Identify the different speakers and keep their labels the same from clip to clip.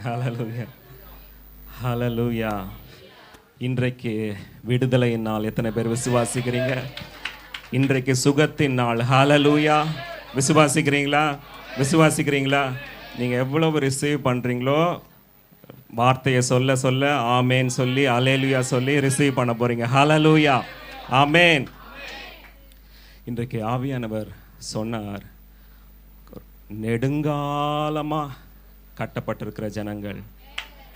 Speaker 1: ஹல்லேலூயா, ஹல்லேலூயா. இன்றைக்கு விடுதலையின் நாள். எத்தனை பேர் விசுவாசிக்கிறீங்க? இன்றைக்கு சுகத்தின் நாள். ஹல்லேலூயா. விசுவாசிக்கிறீங்களா? விசுவாசிக்கிறீங்களா? நீங்கள் எவ்வளவு ரிசீவ் பண்ணுறீங்களோ வார்த்தையை சொல்ல சொல்ல ஆமேன் சொல்லி அல்லேலூயா சொல்லி ரிசீவ் பண்ண போகிறீங்க. ஹல்லேலூயா, ஆமேன். இன்றைக்கு ஆவியானவர் சொன்னார், நெடுங்காலமாக கட்டப்பட்டிருக்கிற ஜனங்கள்,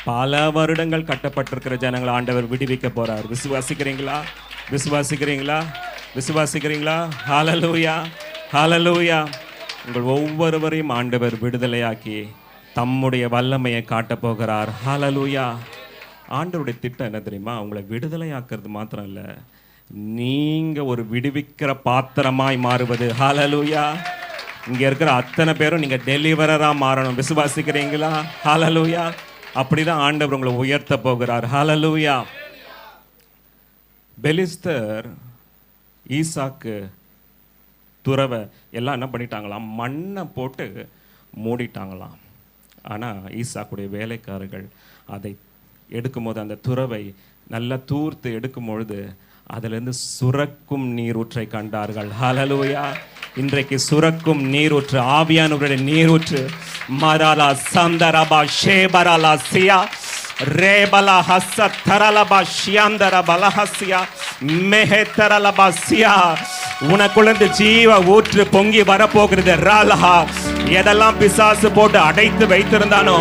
Speaker 1: பல வருடங்கள் கட்டப்பட்டிருக்கிற ஜனங்கள் ஆண்டவர் விடுவிக்க போகிறார். விசுவாசிக்கிறீங்களா? விசுவாசிக்கிறீங்களா? விசுவாசிக்கிறீங்களா? ஹல்லேலூயா, ஹல்லேலூயா. உங்கள் ஒவ்வொருவரையும் ஆண்டவர் விடுதலையாக்கி தம்முடைய வல்லமையை காட்டப் போகிறார். ஹல்லேலூயா. ஆண்டவருடைய திட்டம் என்ன தெரியுமா? உங்களை விடுதலையாக்குறது மாத்திரம் இல்லை, நீங்கள் ஒரு விடுவிக்கிற பாத்திரமாய் மாறுவது. ஹல்லேலூயா. இங்கே இருக்கிற அத்தனை பேரும் நீங்கள் டெலிவரராக மாறணும். விசுவாசிக்கிறீங்களா? ஹல்லேலூயா. அப்படி தான் ஆண்டவர் உங்களை உயர்த்த போகிறார். ஹல்லேலூயா. பெலிஸ்தர் ஈசாக்கு துறவை எல்லாம் என்ன பண்ணிட்டாங்களாம்? மண்ணை போட்டு மூடிட்டாங்களாம். ஆனால் ஈசாக்குடைய வேலைக்காரர்கள் அதை எடுக்கும்போது, அந்த துறவை நல்லா தூர்த்து எடுக்கும் பொழுது அதிலிருந்து சுரக்கும் நீரூற்றை கண்டார்கள். ஹல்லேலூயா. இன்றைக்கு சுரக்கும் நீரூற்று, ஆவியானவருடைய நீரூற்று. மராலா சந்தரபா ஷேபராலா சியா ரேபலா ஹஸ்ஸ தரலபா ஷியாந்தர பலஹஸ்யா மெஹெத்தரலபா சியா. உனக்குள்ளேருந்து ஜீவ ஊற்று பொங்கி வரப்போகிறது. ராலஹா. எதெல்லாம் பிசாசு போட்டு அடைத்து வைத்திருந்தானோ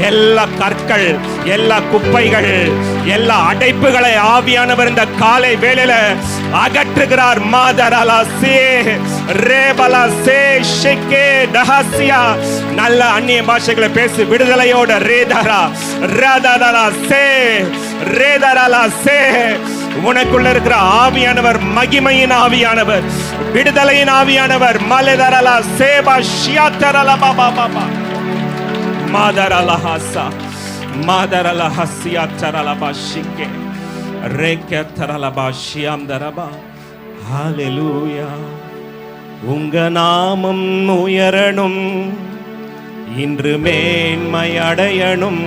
Speaker 1: எல்லா கற்கள், எல்லா குப்பைகள், எல்லா அடைப்புகளை ஆவியானவர் இந்த காலை வேளையில அகற்றுகிறார். மாதரலா சே ரேபலா சே ஷெகே தஹசியா. நல்ல அந்நிய பாஷைகளை பேசி விடுதலையோட ரேதரா ரதரலா சே ரேதரலா சே. உனக்குள்ள இருக்கிற ஆவியானவர் மகிமையின் ஆவியானவர், விடுதலையின் ஆவியானவர். மலதரலா சேபா ஷியாத்தரலா பாபா பாபா மாதரலா ஹஸா மாதரலா ஹஸியா தரலா பாஷிகே ரேக்கத்தரலா பாஷியாம்தரபா. ஹல்லேலூயா. உங்க நாமம் உயரணும், இன்று மேன்மை அடையணும்.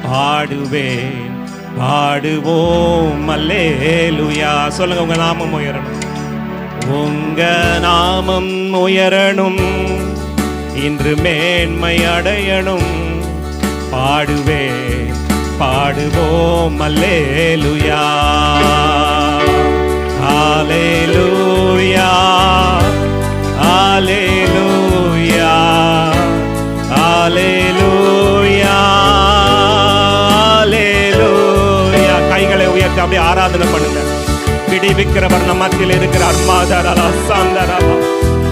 Speaker 1: பாடுவேன், பாடுவோம் அல்லேலூயா. சொல்லுங்க, உங்க நாமம் உயரணும், உங்க நாமம் உயரணும், இன்று மேன்மை அடையணும். பாடுவேன், பாடுவோம் அல்லேலூயா. ஹல்லேலூயா, ஹல்லேலூயா, ஹல்லேலூயா. அப்படியே ஆராதனை பண்ணுங்க. விடுவிக்கிறவர் நம்ம மத்தியில் இருக்கிறார். மாதரலா சந்தரபா.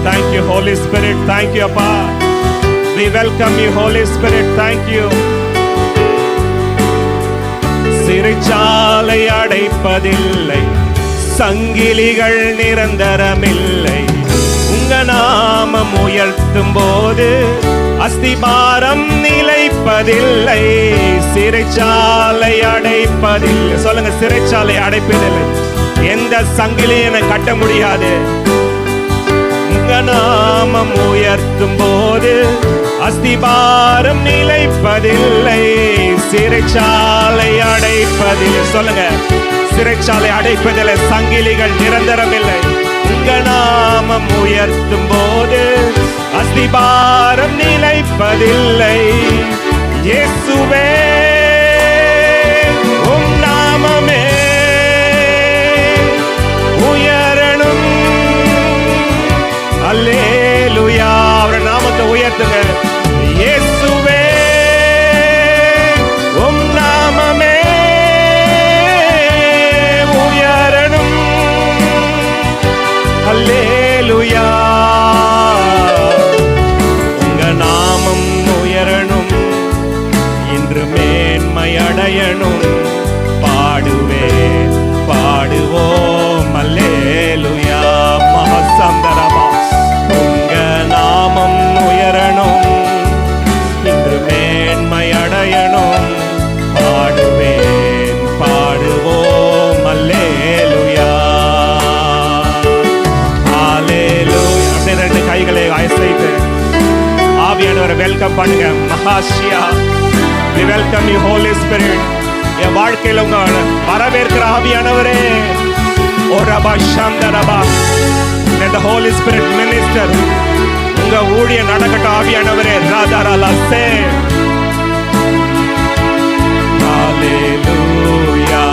Speaker 1: Thank you Holy Spirit. Thank you அப்பா. We welcome you Holy Spirit. Thank you. சிறைச்சாலை அடைப்பதில்லை, சங்கிலிகள் நிரந்தரமில்லை. உங்க நாமம் உயர்த்தும் போது அஸ்திபாரம் நிலைப்பதில்லை. சிறைச்சாலை அடைப்பதில்லை. சொல்லுங்க, சிறைச்சாலை அடைப்பதில்லை. எந்த சங்கிலியை கட்ட முடியாது. உங்க நாமம் உயர்த்தும் போது அஸ்திபாரம் நிலைப்பதில்லை. சிறைச்சாலை அடைப்பதில்லை. சொல்லுங்க, சிறைச்சாலை அடைப்பதில்லை, சங்கிலிகள் நிரந்தரமில்லை. உங்க நாமம் உயர்த்தும் போது அஸ்திபாரம் நிலைப்பதில்லை. இயேசுவே உம் நாமமே உயரணும். அல்லேலூயா. அவர் நாமத்தை உயர்த்துங்க. இயேசுவே உம் நாமமே உயரணும். அல்லேலூயா. உங்க நாமம் உயரணும், இன்று மேன்மை அடையணும். பாடுவேன், பாடுவோம் அல்லேலூயா. மஹசந்தரபா. உங்க நாமம் உயரணும், இன்று மேன்மை அடையணும். பாடுவேன், பாடுவோம் அல்லேலூயா. ஹல்லேலூயா. அப்படியே ரெண்டு கைகளை அசைத்து ஆவியானவரை வெல்கம் பண்ணுங்க. மஹாஷியா வெல்கம் யூ ஹோலி ஸ்பிரிட். என் வாழ்க்கையில உங்க வரவேற்கிற ஆவியானவரே. ஓ ரபா ஷந்தரபா. Let the Holy Spirit minister. உங்க ஊழிய நடக்கட்டும் ஆவியானவரே. ராதாரலசே. ஹalleluya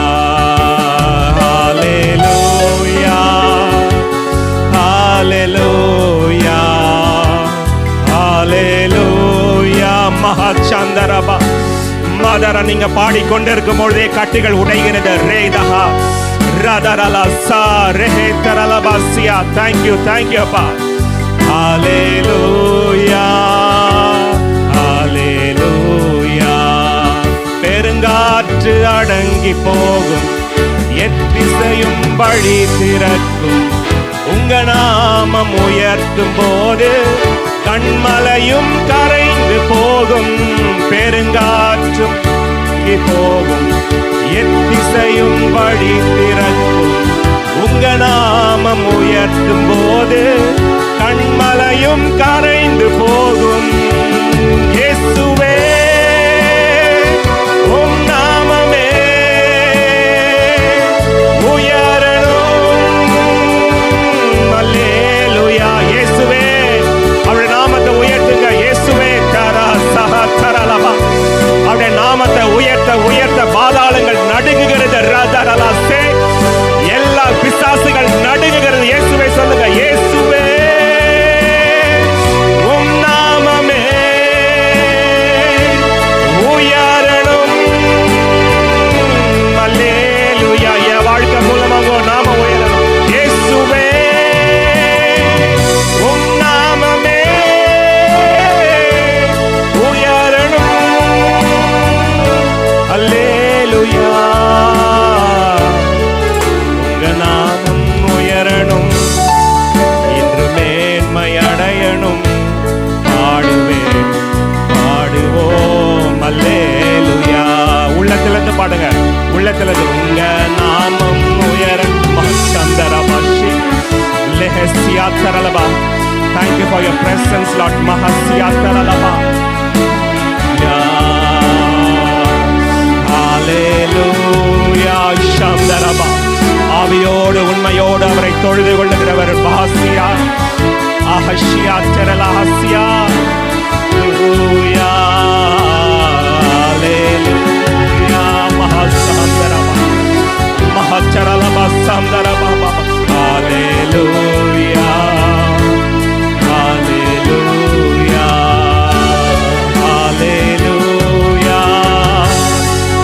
Speaker 1: ஹalleluya ஹalleluya ஹalleluya. மஹச்சந்தரபா. மாதரா நீங்க பாடிக்கொண்டிருக்கும் பொழுதே கட்டுகள் உடைகிறது. ரேதஹா ராதாரலசா ரெஹேதரலபாசியா. Thank you அப்பா. ஹalleluya ஹalleluya. பெருங்காற்று அடங்கி போகும், எத்திசையும் வழி திறக்கும். உங்க நாமம் உயர்த்தும் போது கண்மலையும் கரைந்து போகும். பெருங்காற்றும் போகும், எத்திசையும் வழி திறக்கும். உங்க நாமம் உயர்த்தும் போது கண்மலையும் கரைந்து போகும். இயேசுவே உம் நாமமே உயரணும். அல்லேலூயா. இயேசுவே அவருடைய நாமத்தை உயர்த்துங்க. இயேசுவே தரா சஹா தரலபா. அவருடைய நாமத்தை உயர்த்த உயர்த்த பாதாளங்கள் நடுங்குகிறது. ராதாரலாசே. எல்லா பிசாசுகள் நடுங்குகிறது. இயேசுவே சொல்லுங்க. இயேசுவே உம் நாமமே உயரணும். அல்லேலூயா. என் வாழ்க்கை மூலமாக நாம உயரணும். இயேசுவே உம் நாமமே உயரணும். அல்லேலூயா. உங்க நாமம் உயரணும். இன்று மேன்மை அடையணும். பாடுவேன் பாடுவோம். அல்லேலூயா. உள்ளத்திலிருந்து பாடுங்க. உள்ளத்திலிருந்து உங்க நாமம் உயரணும். மஹச்சந்தரபாஷி லெஹசியாத்தரலபா. Thank you for your presence, Lord. மஹசியாத்தரலபா. ஹalleluya ஷந்தரபா. ஆவியோடு உண்மையோடு அவரை தொழுது கொள்ளுகிறவர். மஹசியா அஹஷியா தரலஹசியா. ஹalleluya ஹalleluya. மஹச்சந்தரபா மஹச்சரலபா சந்தரபா. ஹalleluya ஹalleluya ஹalleluya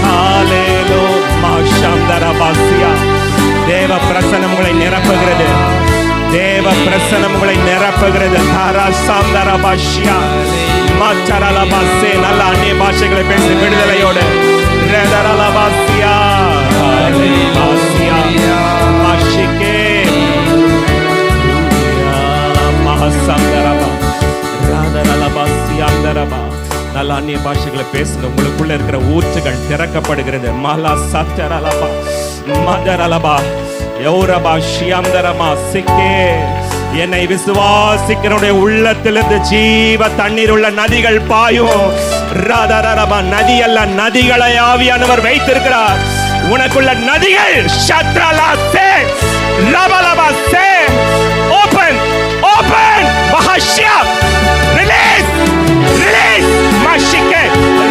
Speaker 1: ஹalleluya. தேவ பிரசன்னம் உங்களை நிரப்புகிறது. தேவ பிரசன்னம் உங்களை நிரப்புகிறது. தாராசாந்தரபாஷியா மச்சரலபாசே. நல்ல அந்நிய பாஷைகளை பேசி விடுதலையோடு. ரேதரலபாசியா ஹalleluya மாஷிகே மஹசந்தரபா ராதரலபாசியாந்தரபா. நல்ல அந்நிய பாஷைகளை பேசுங்க. உங்களுக்குள்ள இருக்கிற ஊற்றுகள் திறக்கப்படுகிறது. மலா சத்தரலபா மதரலபா யௌரபா ஷியந்தரமா சிக்கே. என்னை விசுவாசிக்கிறவனுடைய உள்ளத்திலிருந்து ஜீவ தண்ணீர் உள்ள நதிகள் பாயும். ராதரலபா. நதி அல்ல, நதிகளை ஆவியானவர் வைத்திருக்கிறார். உனக்குள்ள நதிகள் ஷத்ரலாசே ரபலபாசே. ஓபன் ஓபன் மஹஷியா. ரிலீஸ் ரிலீஸ் மஷிகே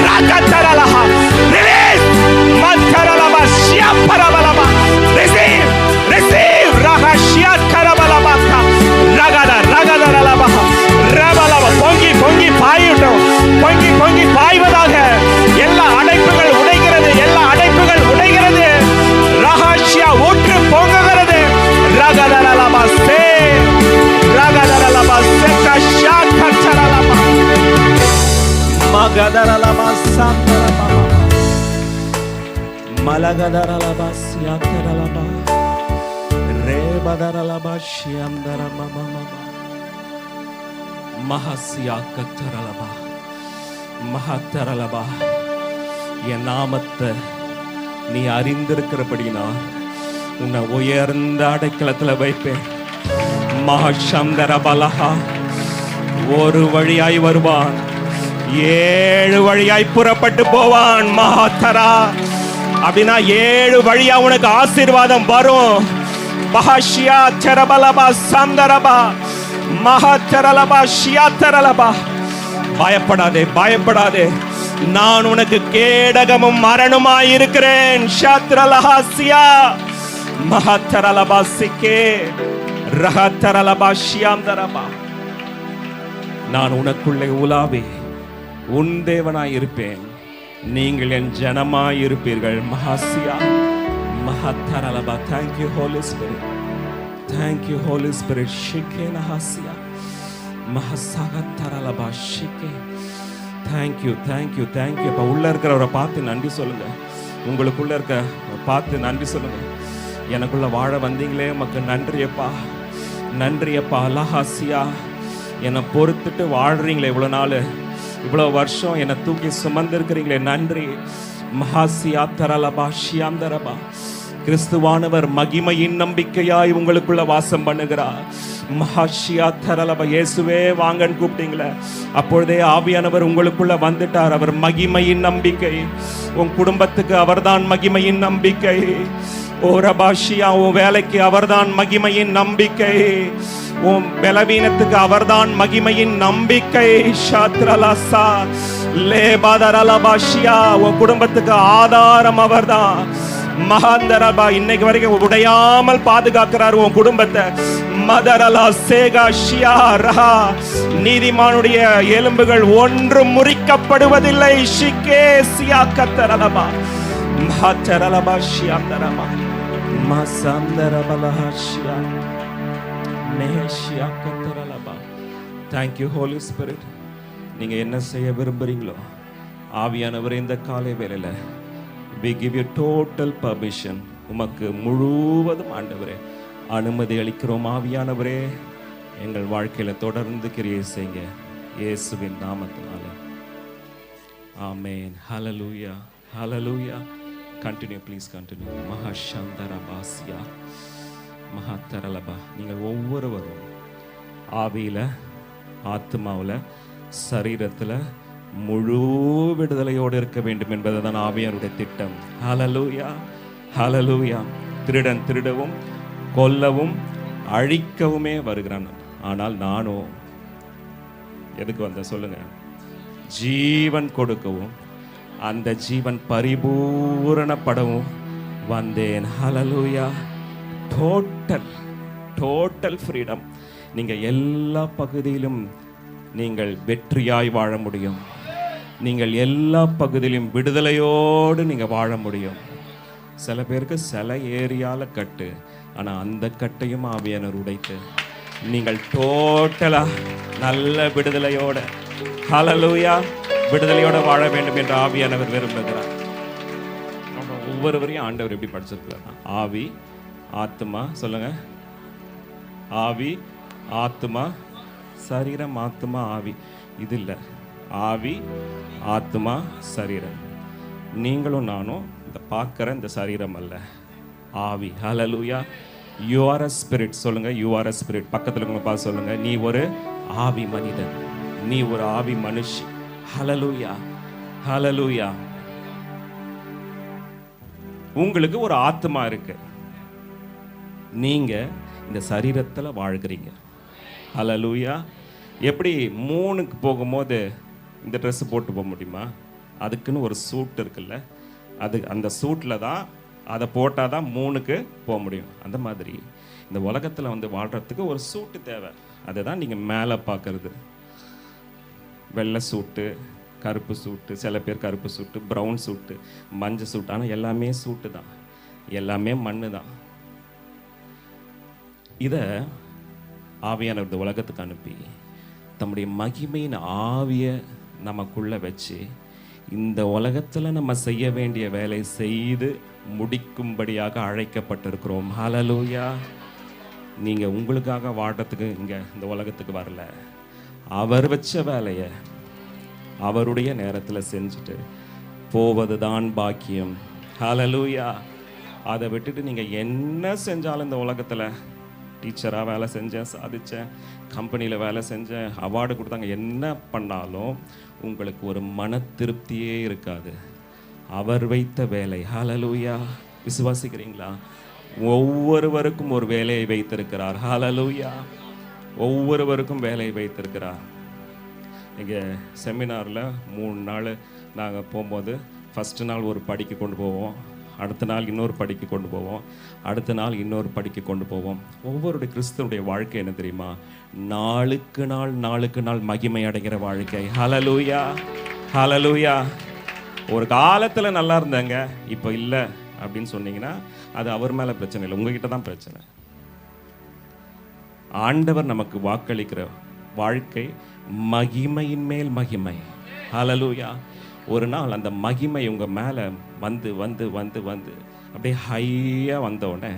Speaker 1: ராகதரலஹா. ரிலீஸ் மந்தரலபா ஷியப்பரபலபா. ரிசீவ் ரிசீவ் ரஹஷியா கரபலபா. ரகத ரகதரலபா ரபலபா. பொங்கி பொங்கி பாயட்டும். பொங்கி பொங்கி பாய்வதாக. எல்லா அடைப்புகள் உடைகிறது. எல்லா அடைப்புகள் உடைகிறது. ரஹஷியா ஊற்று பொங்குகிறது. ரகதரலபா சே ரகதரலபா செகஷா கச்சரலபா மகதரலபா சந்தரபா மலகதரலபா சியாந்தரலபா ரேபதரலபா ஷியந்தரபா மஹசியா கத்தரலபா மஹத்தரலபா. என் நாமத்தை நீ அறிந்திருக்கிறபடினால் உன்னை உயர்ந்த அடைக்கலத்துல வைப்பேன். மஹசந்தரபலஹா. ஒரு வழியாய் வருவான், 7 வழியாய் புறப்பட்டு போவான். மகாத்தரா அப்படின்னா 7 வழியா உனக்கு ஆசீர்வாதம் வரும். பஹஷியா தரபலபா சந்தரபா மகாத்தரலபா ஷியாத்தரலபா. பயப்படாதே, பயப்படாதே, நான் உனக்கு கேடகமும் மரணமாய் இருக்கிறேன். ஷாத்ரலஹாசியா மகாத்தரலபா சிக்கே ரஹத்தரலபா ஷியாந்தரபா. நான் உனக்குள்ளே உலாவி உன் தேவனாய் இருப்பேன், நீங்கள் என் ஜனமாய் இருப்பீர்கள். மகாசியா மகாத்தரலபா. Thank you Holy Spirit, thank you Holy Spirit. ஷிக்கே நஹாசியா மஹசகத்தரலபா ஷிக்கே. Thank you, thank you, thank you. அப்ப உள்ள இருக்கிறவரை பார்த்து நன்றி சொல்லுங்க. உங்களுக்குள்ள இருக்க பார்த்து நன்றி சொல்லுங்க. எனக்குள்ள வாழ வந்தீங்களே, உமக்கு நன்றியப்பா, நன்றியப்பா. அலஹாசியா, என்னை பொறுத்துட்டு வாழ்றீங்களே, இவ்வளோ நாள், இவ்வளோ வருஷம் என்னை தூக்கி சுமந்திருக்கிறீங்களே, நன்றி. மஹாசியா தரலபா ஷியாந்தரபா. கிறிஸ்துவானவர் மகிமையின் நம்பிக்கையாய் உங்களுக்குள்ள வாசம் பண்ணுகிறார். மஹாஷியா தரலபா. இயேசுவே வாங்கன்னு கூப்பிட்டீங்களே, அப்பொழுதே ஆவியானவர் உங்களுக்குள்ள வந்துட்டார். அவர் மகிமையின் நம்பிக்கை. உன் குடும்பத்துக்கு அவர்தான் மகிமையின் நம்பிக்கை. ஓ ரபாஷியா, உன் வேலைக்கு அவர்தான் மகிமையின் நம்பிக்கை. உன் பலவீனத்துக்கு அவர்தான் மகிமையின் நம்பிக்கை. ஷாத்ரலசா லேபாதரலபாஷியா, உன் குடும்பத்துக்கு ஆதாரம் அவர்தான். மகாந்தரபா, இன்னைக்கு வரைக்கும் உடையாமல் பாதுகாக்கிறார் உன் குடும்பத்தை. மதரலா சேகா ஷியா ரஹா. நீதிமானுடைய எலும்புகள் ஒன்றும் முறிக்கப்படுவதில்லை. ஷிகே சியா கத்தரலபா மஹத்தரலபா ஷியாந்தரபா மசந்தரபலஹா ஷியா நேஷியா கத்தரலபா. Thank you Holy Spirit. நீங்க என்ன செய்ய விரும்புறீங்களோ ஆவியானவரே, இந்த காலை வேளையில we give you total permission. உமக்கு முழுவதும் ஆண்டவரே அனுமதி அளிக்கிறோம். ஆவியானவரே, எங்கள் வாழ்க்கையில தொடர்ந்து கிரியை செய்யுங்க, இயேசுவின் நாமத்தினால. ஆமென். Hallelujah, hallelujah. Continue, please continue. மஹாஷந்தரபாசியா மஹாத்தரலபா. நீங்கள் ஒவ்வொருவரும் ஆவியில, ஆத்மாவில், சரீரத்தில் முழு விடுதலையோடு இருக்க வேண்டும் என்பது தான் ஆவியானுடைய திட்டம். ஹல்லேலூயா, ஹல்லேலூயா. திருடன் திருடவும் கொல்லவும் அழிக்கவுமே வருகிறான், ஆனால் நானோ எதுக்கு வந்த சொல்லுங்க? ஜீவன் கொடுக்கவும் அந்த ஜீவன் பரிபூரணப்படவும் வந்தேன். ஹல்லேலூயா. Total freedom. நீங்க எல்லா பகுதியிலும் நீங்கள் வெற்றியாய் வாழ முடியும். நீங்கள் எல்லா பகுதியிலும் விடுதலையோடு நீங்க வாழ முடியும். சில பேருக்கு சில ஏரியால கட்டு, ஆனா அந்த கட்டையும் ஆவியானவர் உடைத்து நீங்கள் டோட்டலா நல்ல விடுதலையோட, ஹல்லேலூயா, விடுதலையோட வாழ வேண்டும் என்று ஆவியானவர் விரும்புகிறார். ஒவ்வொருவரையும் ஆண்டவர் எப்படி படிச்சிருக்கிறார்? ஆவி, ஆத்மா, சொல்லுங்க. ஆவி, ஆத்மா, சரீரம். ஆத்மா, ஆவி. இது இல்லை. ஆவி, ஆத்மா, சரீரம். நீங்களும் நானும் இந்த பார்க்குற இந்த சரீரம் அல்ல, ஆவி. Hallelujah. You are a spirit. சொல்லுங்க, யூ ஆர் அ ஸ்பிரிட். பக்கத்தில் உங்களை பார்த்து சொல்லுங்க, நீ ஒரு ஆவி மனிதன், நீ ஒரு ஆவி மனுஷி. ஹல்லேலூயா, ஹல்லேலூயா. உங்களுக்கு ஒரு ஆத்மா இருக்கு, நீங்க இந்த சரீரத்தில் வாழ்கிறீங்க. ஹல்லேலூயா. எப்படி 3க்கு போகும்போது இந்த ட்ரெஸ் போட்டு போக முடியுமா? அதுக்குன்னு ஒரு சூட் இருக்குல்ல, அது அந்த சூட்டில் தான், அதை போட்டால் தான் 3க்கு போக முடியும். அந்த மாதிரி இந்த உலகத்தில் வந்து வாழ்கிறதுக்கு ஒரு சூட்டு தேவை. அதை தான் நீங்கள் மேலே பார்க்கறது. வெள்ளை சூட்டு, கருப்பு சூட்டு, சில பேர் கருப்பு சூட்டு, ப்ரௌன் சூட்டு, மஞ்சள் சூட்டு. ஆனால் எல்லாமே சூட்டு தான், எல்லாமே மண்ணு தான். இதை ஆவியானவர் இந்த உலகத்துக்கு அனுப்பி தம்முடைய மகிமையின் ஆவியை நமக்குள்ள வச்சு இந்த உலகத்தில் நம்ம செய்ய வேண்டிய வேலை செய்து முடிக்கும்படியாக அழைக்கப்பட்டிருக்கிறோம். ஹல்லேலூயா. நீங்கள் உங்களுக்காக வாழறதுக்கு இங்கே இந்த உலகத்துக்கு வரல. அவர் வச்ச வேலையை அவருடைய நேரத்தில் செஞ்சுட்டு போவது தான் பாக்கியம். ஹல்லேலூயா. அதை விட்டுட்டு நீங்கள் என்ன செஞ்சாலும் இந்த உலகத்தில் டீச்சராக வேலை செஞ்சேன், சாதித்தேன், கம்பெனியில் வேலை செஞ்சேன், அவார்டு கொடுத்தாங்க. என்ன பண்ணாலும் உங்களுக்கு ஒரு மன திருப்தியே இருக்காது. அவர் வைத்த வேலை. ஹல்லேலூயா. விசுவாசிக்கிறீங்களா? ஒவ்வொருவருக்கும் ஒரு வேலையை வைத்திருக்கிறார். ஹல்லேலூயா. ஒவ்வொருவருக்கும் வேலையை வைத்திருக்கிறார். இங்கே செமினாரில் 3 நாள் நாங்கள் போகும்போது ஃபஸ்ட்டு நாள் ஒரு படிக்கு கொண்டு போவோம், அடுத்த நாள் இன்னொரு படிக்கு கொண்டு போவோம், அடுத்த நாள் இன்னொரு படிக்கு கொண்டு போவோம். ஒவ்வொருடைய கிறிஸ்துவனுடைய வாழ்க்கை என்ன தெரியுமா? நாளுக்கு நாள் மகிமை அடைகிற வாழ்க்கை. ஹல்லேலூயா. ஹல்லேலூயா. ஒரு காலத்தில் நல்லா இருந்தாங்க, இப்போ இல்லை அப்படின்னு சொன்னீங்கன்னா அது அவர் மேலே பிரச்சனை இல்லை, உங்ககிட்ட தான் பிரச்சனை. ஆண்டவர் நமக்கு வாக்களிக்கிற வாழ்க்கை மகிமையின் மேல் மகிமை. ஹல்லேலூயா. ஒரு நாள் அந்த மகிமை உங்கள் மேலே வந்து வந்து வந்து வந்து அப்படியே ஹையாக வந்தோடனே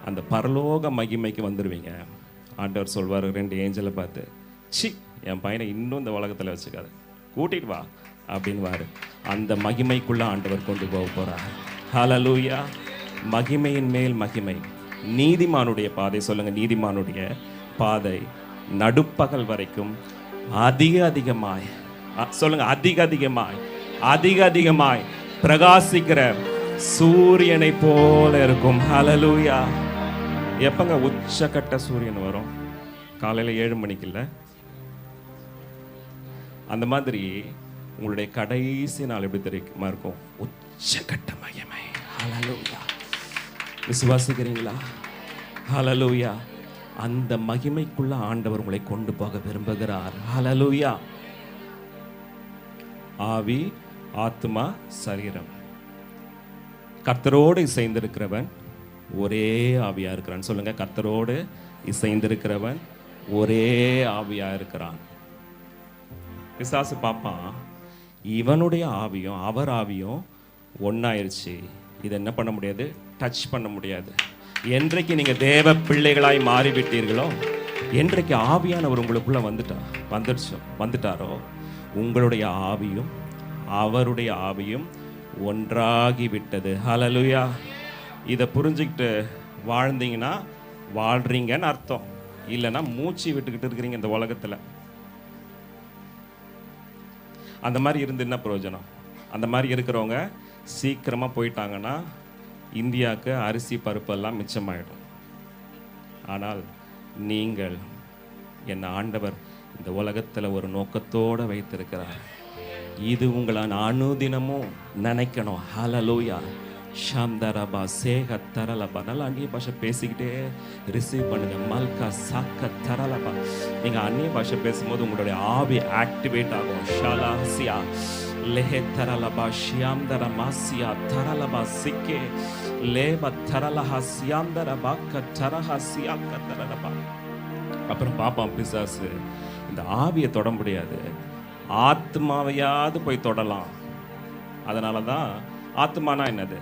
Speaker 1: அந்த பரலோக மகிமைக்கு வந்துடுவீங்க. ஆண்டவர் சொல்வார் 2 ஏஞ்சலை பார்த்து, சி என் பையனை இன்னும் இந்த உலகத்தில் வச்சுக்காது, கூட்டிட்டு வா அப்படின்வாரு. அந்த மகிமைக்குள்ளே ஆண்டவர் கொண்டு போக போகிறார். ஹல்லேலூயா. மகிமையின் மேல் மகிமை. நீதிமானுடைய பாதை சொல்லுங்க. நீதிமானுடைய பாதை நடுப்பகல் வரைக்கும் அதிகமாய் சொல்லுங்க, அதிகமாய் பிரகாசிக்கிற சூரியனை போல இருக்கும். ஹல்லேலூயா. எப்பங்க உச்சக்கட்ட சூரியன் வரும்? காலையில் 7 மணிக்கு இல்லை? அந்த மாதிரி உங்களுடைய கடைசி நாள் எப்படி தெரியுமா இருக்கும்? உச்சக்கட்ட மகிமை. ஹல்லேலூயா. விசுவாசிக்கிறீங்களா? ஹல்லேலூயா. அந்த மகிமைக்குள்ள ஆண்டவர் உங்களை கொண்டு போக விரும்புகிறார். ஹல்லேலூயா. ஆவி, ஆத்மா, சரீரம். கர்த்தரோடு இசைந்திருக்கிறவன் ஒரே ஆவியா இருக்கிறான். சொல்லுங்க, கர்த்தரோடு இசைந்திருக்கிறவன் ஒரே ஆவியா இருக்கிறான். பிசாசு பாப்பான், இவனுடைய ஆவியும் அவர் ஆவியும் ஒன்னாயிருச்சு, இது என்ன பண்ண முடியாது? டச் பண்ண முடியாது. என்றைக்கு நீங்க தேவ பிள்ளைகளாய் மாறிவிட்டீர்களோ, என்றைக்கு ஆவியானவர் உங்களுக்குள்ள வந்துட்டாரோ, உங்களுடைய ஆவியும் அவருடைய ஆவியும் ஒன்றாகி விட்டது. ஹல்லேலூயா. இதை புரிஞ்சுக்கிட்டு வாழ்ந்தீங்கன்னா வாழ்றீங்கன்னு அர்த்தம். இல்லைன்னா மூச்சு விட்டுக்கிட்டு இருக்கிறீங்க இந்த உலகத்தில். அந்த மாதிரி இருந்து என்ன பிரயோஜனம்? அந்த மாதிரி இருக்கிறவங்க சீக்கிரமாக போயிட்டாங்கன்னா இந்தியாவுக்கு அரிசி பருப்பெல்லாம் மிச்சமாயிடும். ஆனால் நீங்கள், என் ஆண்டவர் இந்த உலகத்தில் ஒரு நோக்கத்தோடு வைத்திருக்கிறார். இது உங்களை அனுதினமும் நினைக்கணும். ஹல்லேலூயா. ஷாம்தரபா சேக தரலபா. நல்லா அந்நிய பாஷை பேசிக்கிட்டே ரிசீவ் பண்ணுங்க. மல்கா சாக்க தரலபா. நீங்கள் அந்நிய பாஷை பேசும்போது உங்களுடைய ஆவி ஆக்டிவேட் ஆகும். ஷாலாசியா லேஹே தரலபா ஷியாம்தர மாசியா தரலபா சிக்கே லேப தரலஹா சியாம்தரபா கரஹா சியாக்க தரலபா. அப்புறம் பாப்பான் பிசாசு, இந்த ஆவியை தொட முடியாது, ஆத்மாவையாவது போய் தொடலாம். அதனால தான் ஆத்மானா என்னது?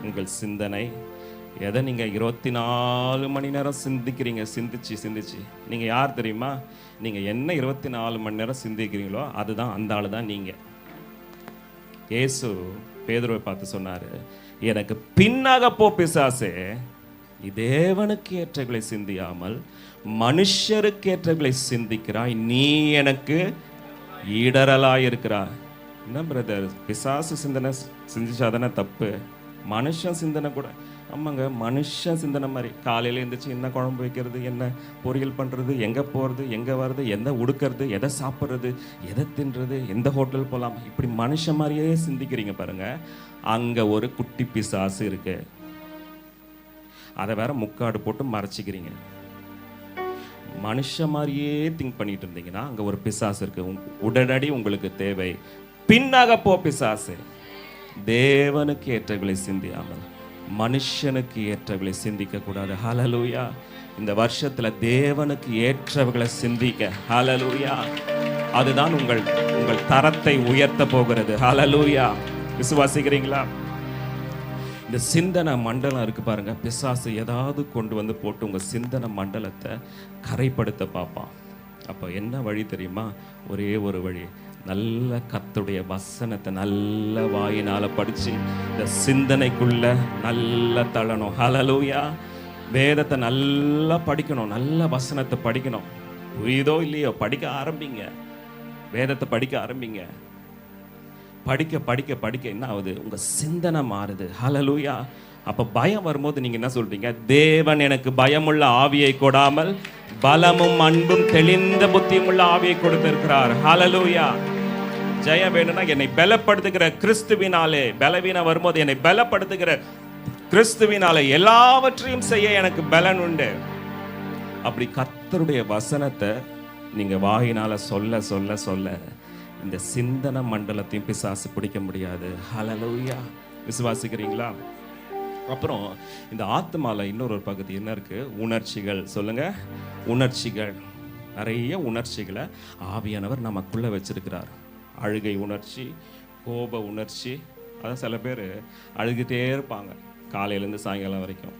Speaker 1: உங்கள் சிந்தனை. எதை நீங்கள் 24 மணி நேரம் சிந்திக்கிறீங்க, சிந்திச்சு நீங்கள் யார் தெரியுமா? நீங்கள் என்ன 24 மணி நேரம் சிந்திக்கிறீங்களோ அதுதான், அந்த ஆள் தான் நீங்கள். இயேசு பேதுருவை பார்த்து சொன்னார், எனக்கு பின்னாக போ பிசாசே, நீ தேவனுக்கு ஏற்றகளை சிந்தியாமல் மனுஷருக்கு ஏற்றகளை சிந்திக்கிறாய், நீ எனக்கு ஈடரலாய் இருக்கிறாய். என்ன பிரதர், பிசாசு சிந்தனை சிந்திச்சாதானே தப்பு? மனுஷன் சிந்தனை கூட ஆமாங்க, மனுஷன் சிந்தனை மாதிரி காலையில் எழுந்திரிச்சு என்ன குழம்பு வைக்கிறது, என்ன பொரியல் பண்ணுறது, எங்கே போகிறது, எங்கே வர்றது, எதை உடுக்கிறது, எதை சாப்பிட்றது, எதை தின்றது, எந்த ஹோட்டல் போகலாம், இப்படி மனுஷன் மாதிரியே சிந்திக்கிறீங்க பாருங்க. அங்கே ஒரு குட்டி பிசாசு இருக்கு, அதை வேற முக்காடு போட்டு மறைச்சிக்கிறீங்க. மனுஷ மாதிரியே திங்க் பண்ணிட்டு இருந்தீங்கன்னா அங்கே ஒரு பிசாசு இருக்கு. உடனடி உங்களுக்கு தேவை பின்னாக போ பிசாசு. தேவனுக்கு ஏற்றகளை சிந்தியாமல் மனுஷனுக்கு ஏற்றவர்களை சிந்திக்க கூடாது. ஹல்லேலூயா. இந்த வருஷத்துல தேவனுக்கு ஏற்றவர்களை சிந்திக்க. ஹல்லேலூயா. அதுதான் உங்கள் தரத்தை உயர்த்த போகிறது. ஹல்லேலூயா. விசுவாசிக்கிறீங்களா? இந்த சிந்தனை மண்டலம் இருக்கு பாருங்க, பிசாசு ஏதாவது கொண்டு வந்து போட்டு உங்க சிந்தனை மண்டலத்தை கரைப்படுத்த பார்ப்பான். அப்போ என்ன வழி தெரியுமா? ஒரே ஒரு வழி, நல்ல கர்த்தருடைய வசனத்தை நல்ல வாயினால படிச்சு இந்த சிந்தனைக்குள்ள நல்ல தள்ளணும். ஹல்லேலூயா. வேதத்தை நல்லா படிக்கணும், நல்ல வசனத்தை படிக்கணும். புரியுதோ இல்லையோ படிக்க ஆரம்பிங்க, வேதத்தை படிக்க ஆரம்பிங்க. படிக்க படிக்க படிக்க என்ன ஆகுது? உங்க சிந்தனை மாறுது. ஹல்லேலூயா. அப்ப பயம் வரும்போது நீங்க என்ன சொல்றீங்க? தேவன் எனக்கு பயமுள்ள ஆவியை கொடாமல் பலமும் அன்பும் தெளிந்த புத்தியும் உள்ள ஆவியை கொடுத்திருக்கிறார். ஹல்லேலூயா. ஜெயம் வேணும்னா என்னை பலப்படுத்துகிற கிறிஸ்துவினாலே, பலவீனம் வரும்போது என்னை பலப்படுத்துகிற கிறிஸ்துவினாலே எல்லாவற்றையும் செய்ய எனக்கு பலன் உண்டு. அப்படி கர்த்தருடைய வசனத்தை நீங்க வாயினால சொல்ல சொல்ல சொல்ல இந்த சிந்தன மண்டலத்தையும் பிசாசு பிடிக்க முடியாது. ஹல்லேலூயா. விசுவாசிக்கிறீங்களா? அப்புறம் இந்த ஆத்மால இன்னொரு பகுதி என்ன இருக்கு? உணர்ச்சிகள். சொல்லுங்க, உணர்ச்சிகள். நிறைய உணர்ச்சிகளை ஆவியானவர் நமக்குள்ள வச்சிருக்கிறார். அழுகை உணர்ச்சி, கோப உணர்ச்சி. அதான் சில பேர் அழுகிட்டே இருப்பாங்க காலையிலேருந்து சாயங்காலம் வரைக்கும்.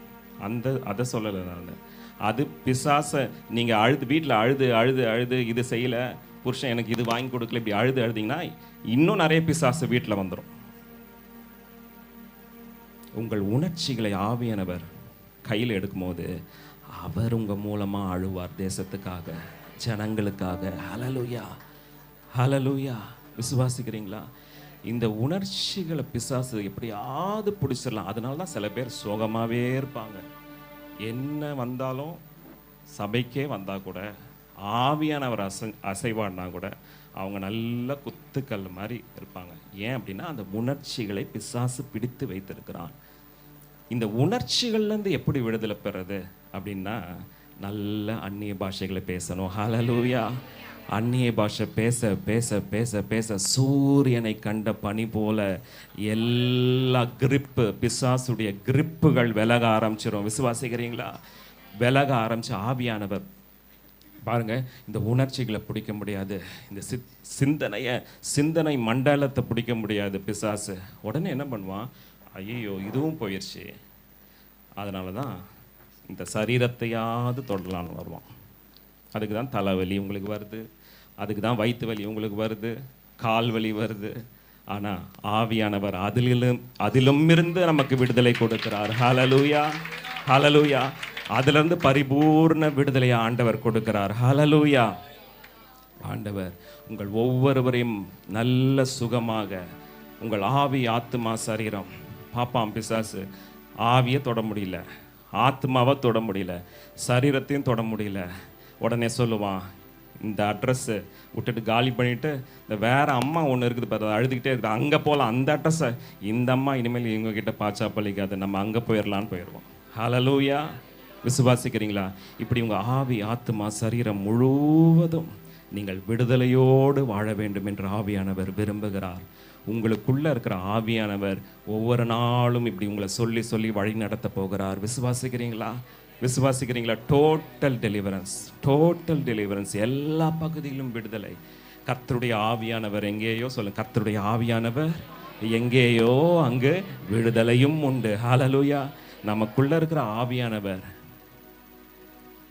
Speaker 1: அதை சொல்லலை நான். அது பிசாச. நீங்கள் வீட்டில் அழுது அழுது அழுது இது செய்யலை, புருஷன் எனக்கு இது வாங்கி கொடுக்கல, இப்படி அழுதிங்கன்னா இன்னும் நிறைய பிசாசு வீட்டில் வந்துடும். உங்கள் உணர்ச்சிகளை ஆவியானவர் கையில் எடுக்கும்போது அவர் உங்கள் மூலமாக அழுவார், தேசத்துக்காக, ஜனங்களுக்காக. ஹல்லேலூயா, ஹல்லேலூயா. விசுவாசிக்கிறீங்களா? இந்த உணர்ச்சிகளை பிசாசு எப்படியாவது பிடிச்சிடலாம். அதனால தான் சில பேர் சோகமாகவே இருப்பாங்க. என்ன வந்தாலும், சபைக்கே வந்தால் கூட, ஆவியானவர் அசைவாடினா கூட அவங்க நல்ல குத்துக்கல் மாதிரி இருப்பாங்க. ஏன் அப்படின்னா அந்த உணர்ச்சிகளை பிசாசு பிடித்து வைத்திருக்கிறான். இந்த உணர்ச்சிகள்லேருந்து எப்படி விடுதலை பெறது அப்படின்னா, நல்ல அந்நிய பாஷைகளை பேசணும். ஹல்லேலூயா. அந்நிய பாஷை பேச பேச பேச பேச சூரியனை கண்ட பனி போல எல்லா கிரிப்பு, பிசாசுடைய கிரிப்புகள் விலக ஆரம்பிச்சிடும். விசுவாசிக்கிறீங்களா? விலக ஆரம்பிச்சு ஆவியானவர் பாருங்க, இந்த உணர்ச்சிகளை பிடிக்க முடியாது, இந்த சிந்தனை மண்டலத்தை பிடிக்க முடியாது பிசாசு. உடனே என்ன பண்ணுவான்? ஐயோ இதுவும் போயிடுச்சு, அதனால தான் இந்த சரீரத்தையாவது தொடலான்னு வருவான். அதுக்கு தான் தலைவலி உங்களுக்கு வருது, அதுக்கு தான் வயிற்று வலி உங்களுக்கு வருது, கால் வலி வருது. ஆனால் ஆவியானவர் அதிலும் இருந்து நமக்கு விடுதலை கொடுக்கிறார். ஹல்லேலூயா, ஹல்லேலூயா. அதிலிருந்து பரிபூர்ண விடுதலையை ஆண்டவர் கொடுக்கிறார். ஹல்லேலூயா. ஆண்டவர் உங்கள் ஒவ்வொருவரையும் நல்ல சுகமாக, உங்கள் ஆவி, ஆத்மா, சரீரம். பாப்பாம் பிசாசு ஆவியை தொட முடியல, ஆத்மாவை தொட முடியல, சரீரத்தையும் தொட முடியல. உடனே சொல்லுவான், இந்த அட்ரஸ்ஸு விட்டுட்டு காலி பண்ணிவிட்டு இந்த வேறு அம்மா ஒன்று இருக்குது பார்த்து அழுதுகிட்டே இருக்குது, அங்கே போகலாம், அந்த அட்ரஸை. இந்த அம்மா இனிமேல் இவங்ககிட்ட பாச்சா பழிக்காது, நம்ம அங்கே போயிடலான்னு போயிடுவோம். ஹல்லேலூயா. விசுவாசிக்கிறீங்களா? இப்படி உங்கள் ஆவி, ஆத்மா, சரீரம் முழுவதும் நீங்கள் விடுதலையோடு வாழ வேண்டும் என்று ஆவியானவர் விரும்புகிறார். உங்களுக்குள்ளே இருக்கிற ஆவியானவர் ஒவ்வொரு நாளும் இப்படி உங்களை சொல்லி சொல்லி வழி நடத்த போகிறார். விசுவாசிக்கிறீங்களா? விசுவாசிக்கிறீங்களா? Total deliverance, total deliverance. எல்லா பகுதியிலும் விடுதலை. கர்த்தருடைய ஆவியானவர் எங்கேயோ, சொல்லுங்க, கர்த்தருடைய ஆவியானவர் எங்கேயோ அங்கு விடுதலையும் உண்டு. ஹல்லேலூயா. நமக்குள்ள இருக்கிற ஆவியானவர்.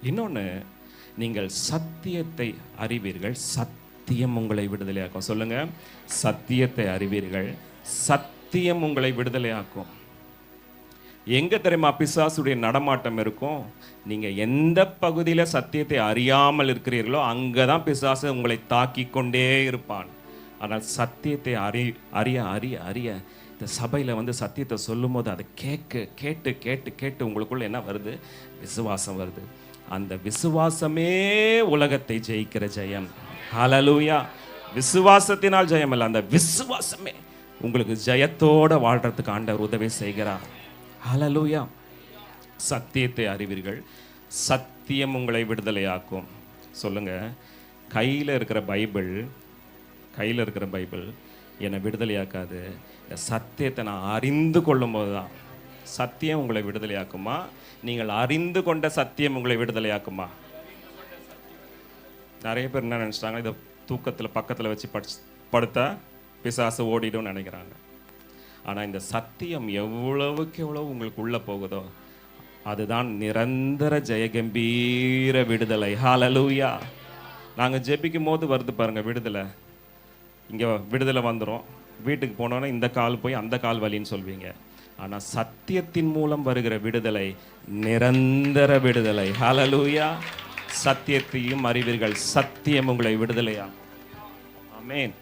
Speaker 1: இன்னொன்று, நீங்கள் சத்தியத்தை அறிவீர்கள், சத்தியம் உங்களை விடுதலையாக்கும். சொல்லுங்க, சத்தியத்தை அறிவீர்கள், சத்தியம் உங்களை விடுதலையாக்கும். எங்கே தெரியுமா பிசாசுடைய நடமாட்டம் இருக்கும்? நீங்கள் எந்த பகுதியில் சத்தியத்தை அறியாமல் இருக்கிறீர்களோ அங்கே தான் பிசாசு உங்களை தாக்கி கொண்டே இருப்பான். ஆனால் சத்தியத்தை அறிய அறிய அறிய இந்த சபையில் சத்தியத்தை சொல்லும் போது அதை கேட்டு கேட்டு கேட்டு கேட்டு உங்களுக்குள்ள என்ன வருது? விசுவாசம் வருது. அந்த விசுவாசமே உலகத்தை ஜெயிக்கிற ஜெயம். ஹல்லேலூயா. விசுவாசத்தினால் ஜெயம் இல்லை, அந்த விசுவாசமே உங்களுக்கு ஜெயத்தோட வாழ்றதுக்கு ஆண்டவர் உதவி செய்கிறார். ஹல்லேலூயா. சத்தியத்தை அறிவீர்கள், சத்தியம் உங்களை விடுதலையாக்கும். சொல்லுங்க, கையில் இருக்கிற பைபிள் என்னை விடுதலையாக்காது. இந்த சத்தியத்தை நான் அறிந்து கொள்ளும் போது தான். சத்தியம் உங்களை விடுதலையாக்குமா? நீங்கள் அறிந்து கொண்ட சத்தியம் உங்களை விடுதலையாக்குமா? நிறைய பேர் என்ன நினச்சிட்டாங்க, இதை தூக்கத்தில் பக்கத்தில் வச்சு படுத்தா பிசாசு ஓடிடும் நினைக்கிறாங்க. ஆனால் இந்த சத்தியம் எவ்வளவுக்கு எவ்வளவு உங்களுக்கு உள்ளே போகுதோ அதுதான் நிரந்தர ஜெயகம்பீர விடுதலை. ஹல்லேலூயா. நாங்கள் ஜெபிக்கும் போது வருது பாருங்கள் விடுதலை. இங்கே விடுதலை வந்துடும். வீட்டுக்கு போனோன்னே இந்த கால் போய் அந்த கால் வலின்னு சொல்வீங்க. ஆனா சத்தியத்தின் மூலம் வருகிற விடுதலை நிரந்தர விடுதலை. ஹல்லேலூயா. சத்தியத்தையும் அறிவீர்கள், சத்தியம் உங்களை விடுதலையா. ஆமென்.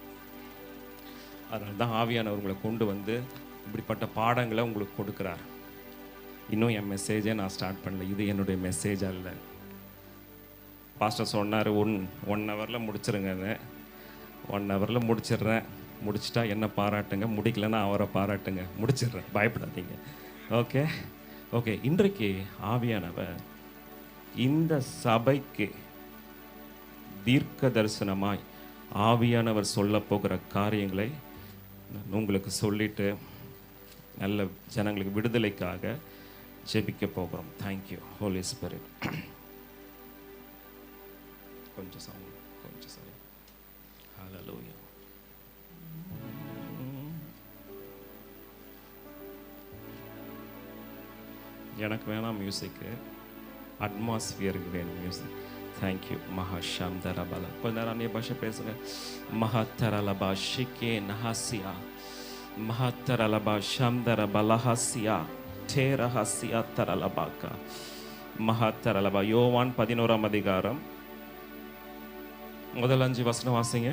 Speaker 1: அதனால தான் ஆவியானவர் உங்களை கொண்டு வந்து இப்படிப்பட்ட பாடங்களை உங்களுக்கு கொடுக்குறார். இன்னும் என் மெசேஜை நான் ஸ்டார்ட் பண்ணல, இது என்னுடைய மெசேஜ் அல்ல. பாஸ்டர் சொன்னார் 1 ஹவரில் முடிச்சிருங்க. 1 ஹவரில் முடிச்சிடுறேன். முடிச்சிட்டா என்ன பாராட்டுங்க, முடிக்கலன்னா அவரை பாராட்டுங்க. முடிச்சிடுறேன், பயப்படாதீங்க. Okay okay. இன்றைக்கு ஆவியானவர் இந்த சபைக்கு தீர்க்க தரிசனமாய் ஆவியானவர் சொல்ல போகிற காரியங்களை உங்களுக்கு சொல்லிட்டு நல்ல ஜனங்களுக்கு விடுதலைக்காக ஜெபிக்க போகிறோம். Thank you holy spirit. கொஞ்சம் சவுண்ட், கொஞ்சம் சரி. ஹல்லேலூயா. எனக்கு வேணாம் மியூசிக்கு, அட்மாஸ்பியருக்கு வேணும் மியூசிக். தேங்க்யூ. மகாஷாம்தரபல. கொஞ்ச நேரம் அந்நிய பாஷை பேசுங்க. மஹத்தரலபா ஷிகே நஹசியா, மஹத்தரலபா ஷாம்தரபலஹசியா தேரஹசியா தரலபாக்கா மஹத்தரலபா. யோவான் 11ஆம் அதிகாரம் முதல் 5 வசனம் வாசிங்க.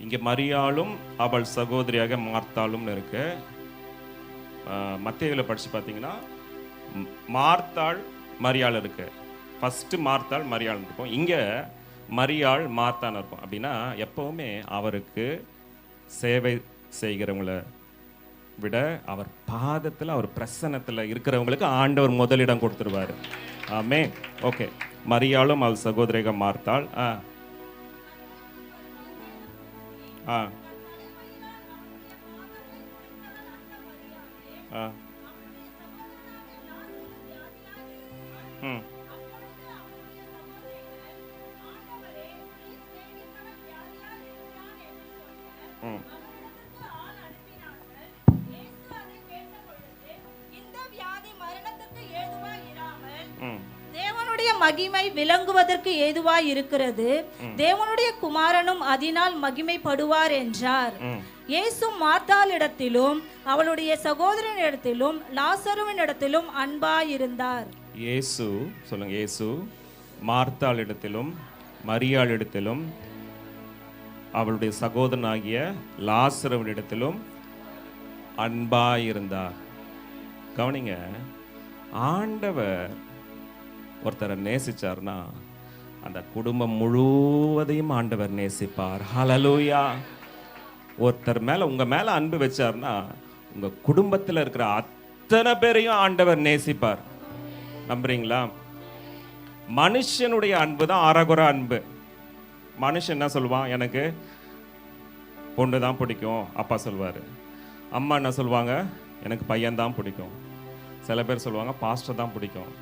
Speaker 1: இங்கே மரியாளும் அவள் சகோதரியாக மார்த்தாளும் இருக்கு. மத்தேயுல படிச்சு பார்த்தீங்கன்னா மார்த்தாள் மரியாள் இருக்கு. ஃபர்ஸ்ட் மார்த்தாள் மரியாள் இருக்கும். இங்கே மரியாள் மார்த்தான் இருக்கும். அப்படின்னா எப்பவுமே அவருக்கு சேவை செய்கிறவங்களை விட அவர் பாதத்தில், அவர் பிரசன்னத்தில் இருக்கிறவங்களுக்கு ஆண்டவர் முதலிடம் கொடுத்துருவாரு. ஆமே. ஓகே. மரியாளும் அவள் சகோதரியாக மார்த்தாள்.
Speaker 2: தேவனுடைய மகிமை விளங்குவதற்கு ஏதுவாய் இருக்கிறது, தேவனுடைய குமாரனும் அதனால் மகிமைப்படுவார் என்றார். இயேசு மார்த்தாளிடத்திலும் அவளுடைய சகோதரனிடத்திலும் லாசருவினிடத்திலும் அன்பாயிருந்தார்.
Speaker 1: இயேசு சொல்லுங்க. இயேசு மார்த்தாளிடத்திலும் மரியாளிடத்திலும் அவளுடைய சகோதரனாகிய லாசருவினிடத்திலும் அன்பாயிருந்தார். கவனிங்க, ஆண்டவர் ஒருத்தரை நேசிச்சார்னா அந்த குடும்பம் முழுவதையும் ஆண்டவர் நேசிப்பார். ஹல்லேலூயா. ஒருத்தர் மேல, உங்க மேல அன்பு வச்சார்னா உங்க குடும்பத்தில் இருக்கிற அத்தனை பேரையும் ஆண்டவர் நேசிப்பார். நம்புறீங்களா? மனுஷனுடைய அன்பு தான் அறகுற அன்பு. மனுஷன் என்ன சொல்லுவான்? எனக்கு பொண்ணு தான் பிடிக்கும், அப்பா சொல்வாரு. அம்மா என்ன சொல்லுவாங்க? எனக்கு பையன் தான் பிடிக்கும். சில பேர் சொல்லுவாங்க பாஸ்டர் தான் பிடிக்கும்.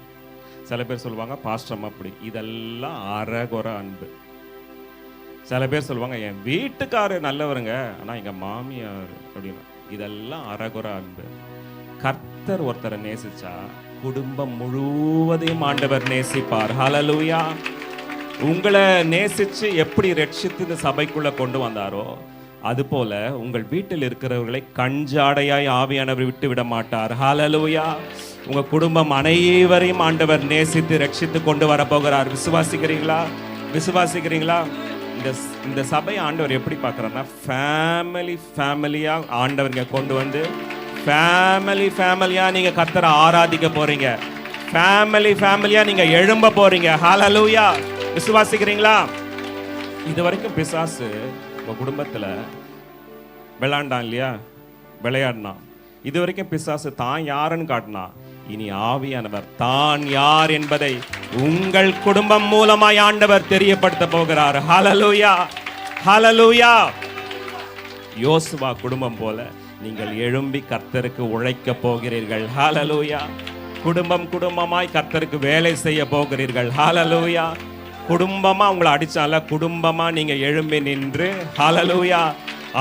Speaker 1: சில பேர் சொல்லுவாங்க பாஸ்டர் அம்மா பிடிக்கும். இதெல்லாம் அறகுற அன்பு. சில பேர் சொல்லுவாங்க என் வீட்டுக்காரர் நல்லவருங்க, ஆனால் எங்கள் மாமியார் அப்படின்னு. இதெல்லாம் அறகுற அன்பு. கர்த்தர் ஒருத்தரை நேசிச்சா குடும்பம் முழுவதையும் ஆண்டவர் நேசிப்பார். ஹல்லேலூயா. உங்களை நேசிச்சு எப்படி ரட்சித்து இந்த சபைக்குள்ள கொண்டு வந்தாரோ அதுபோல உங்கள் வீட்டில் இருக்கிறவர்களை கஞ்சாடையாய் ஆவியானவர் விட்டு விட மாட்டார். ஹல்லேலூயா. உங்க குடும்பம் அனைவரையும் ஆண்டவர் நேசித்து ரட்சித்து கொண்டு வர போகிறார். விசுவாசிக்கிறீங்களா? விசுவாசிக்கிறீங்களா? இந்த சபை ஆண்டவர் எப்படி பார்க்குறாருன்னா ஃபேமிலியா ஆண்டவர்ங்க கொண்டு வந்து ஃபேமிலியா நீங்க கர்த்தரை ஆராதிக்க போறீங்க. ஃபேமிலியா நீங்க எழும்ப போறீங்க. ஹல்லேலூயா. விசுவாசிக்கிறீங்களா? இது வரைக்கும் பிசாசு உங்க குடும்பத்துல விளையாண்டான் இல்லையா? விளையாடினான். இது வரைக்கும் பிசாசு தான் யாருன்னு காட்டினா, இனி ஆவியானவர் தான் யார் என்பதை உங்கள் குடும்பம் மூலமாய் ஆண்டவர் தெரியப்படுத்த போகிறார். ஹல்லேலூயா. ஹல்லேலூயா. யோசுவா குடும்பம் போல நீங்கள் எழும்பி கர்த்தருக்கு உழைக்க போகிறீர்கள். ஹல்லேலூயா. குடும்பமாய் கர்த்தருக்கு வேலை செய்ய போகிறீர்கள். ஹல்லேலூயா. குடும்பமா உங்களை அடிச்சால குடும்பமா நீங்க எழும்பி நின்று ஹல்லேலூயா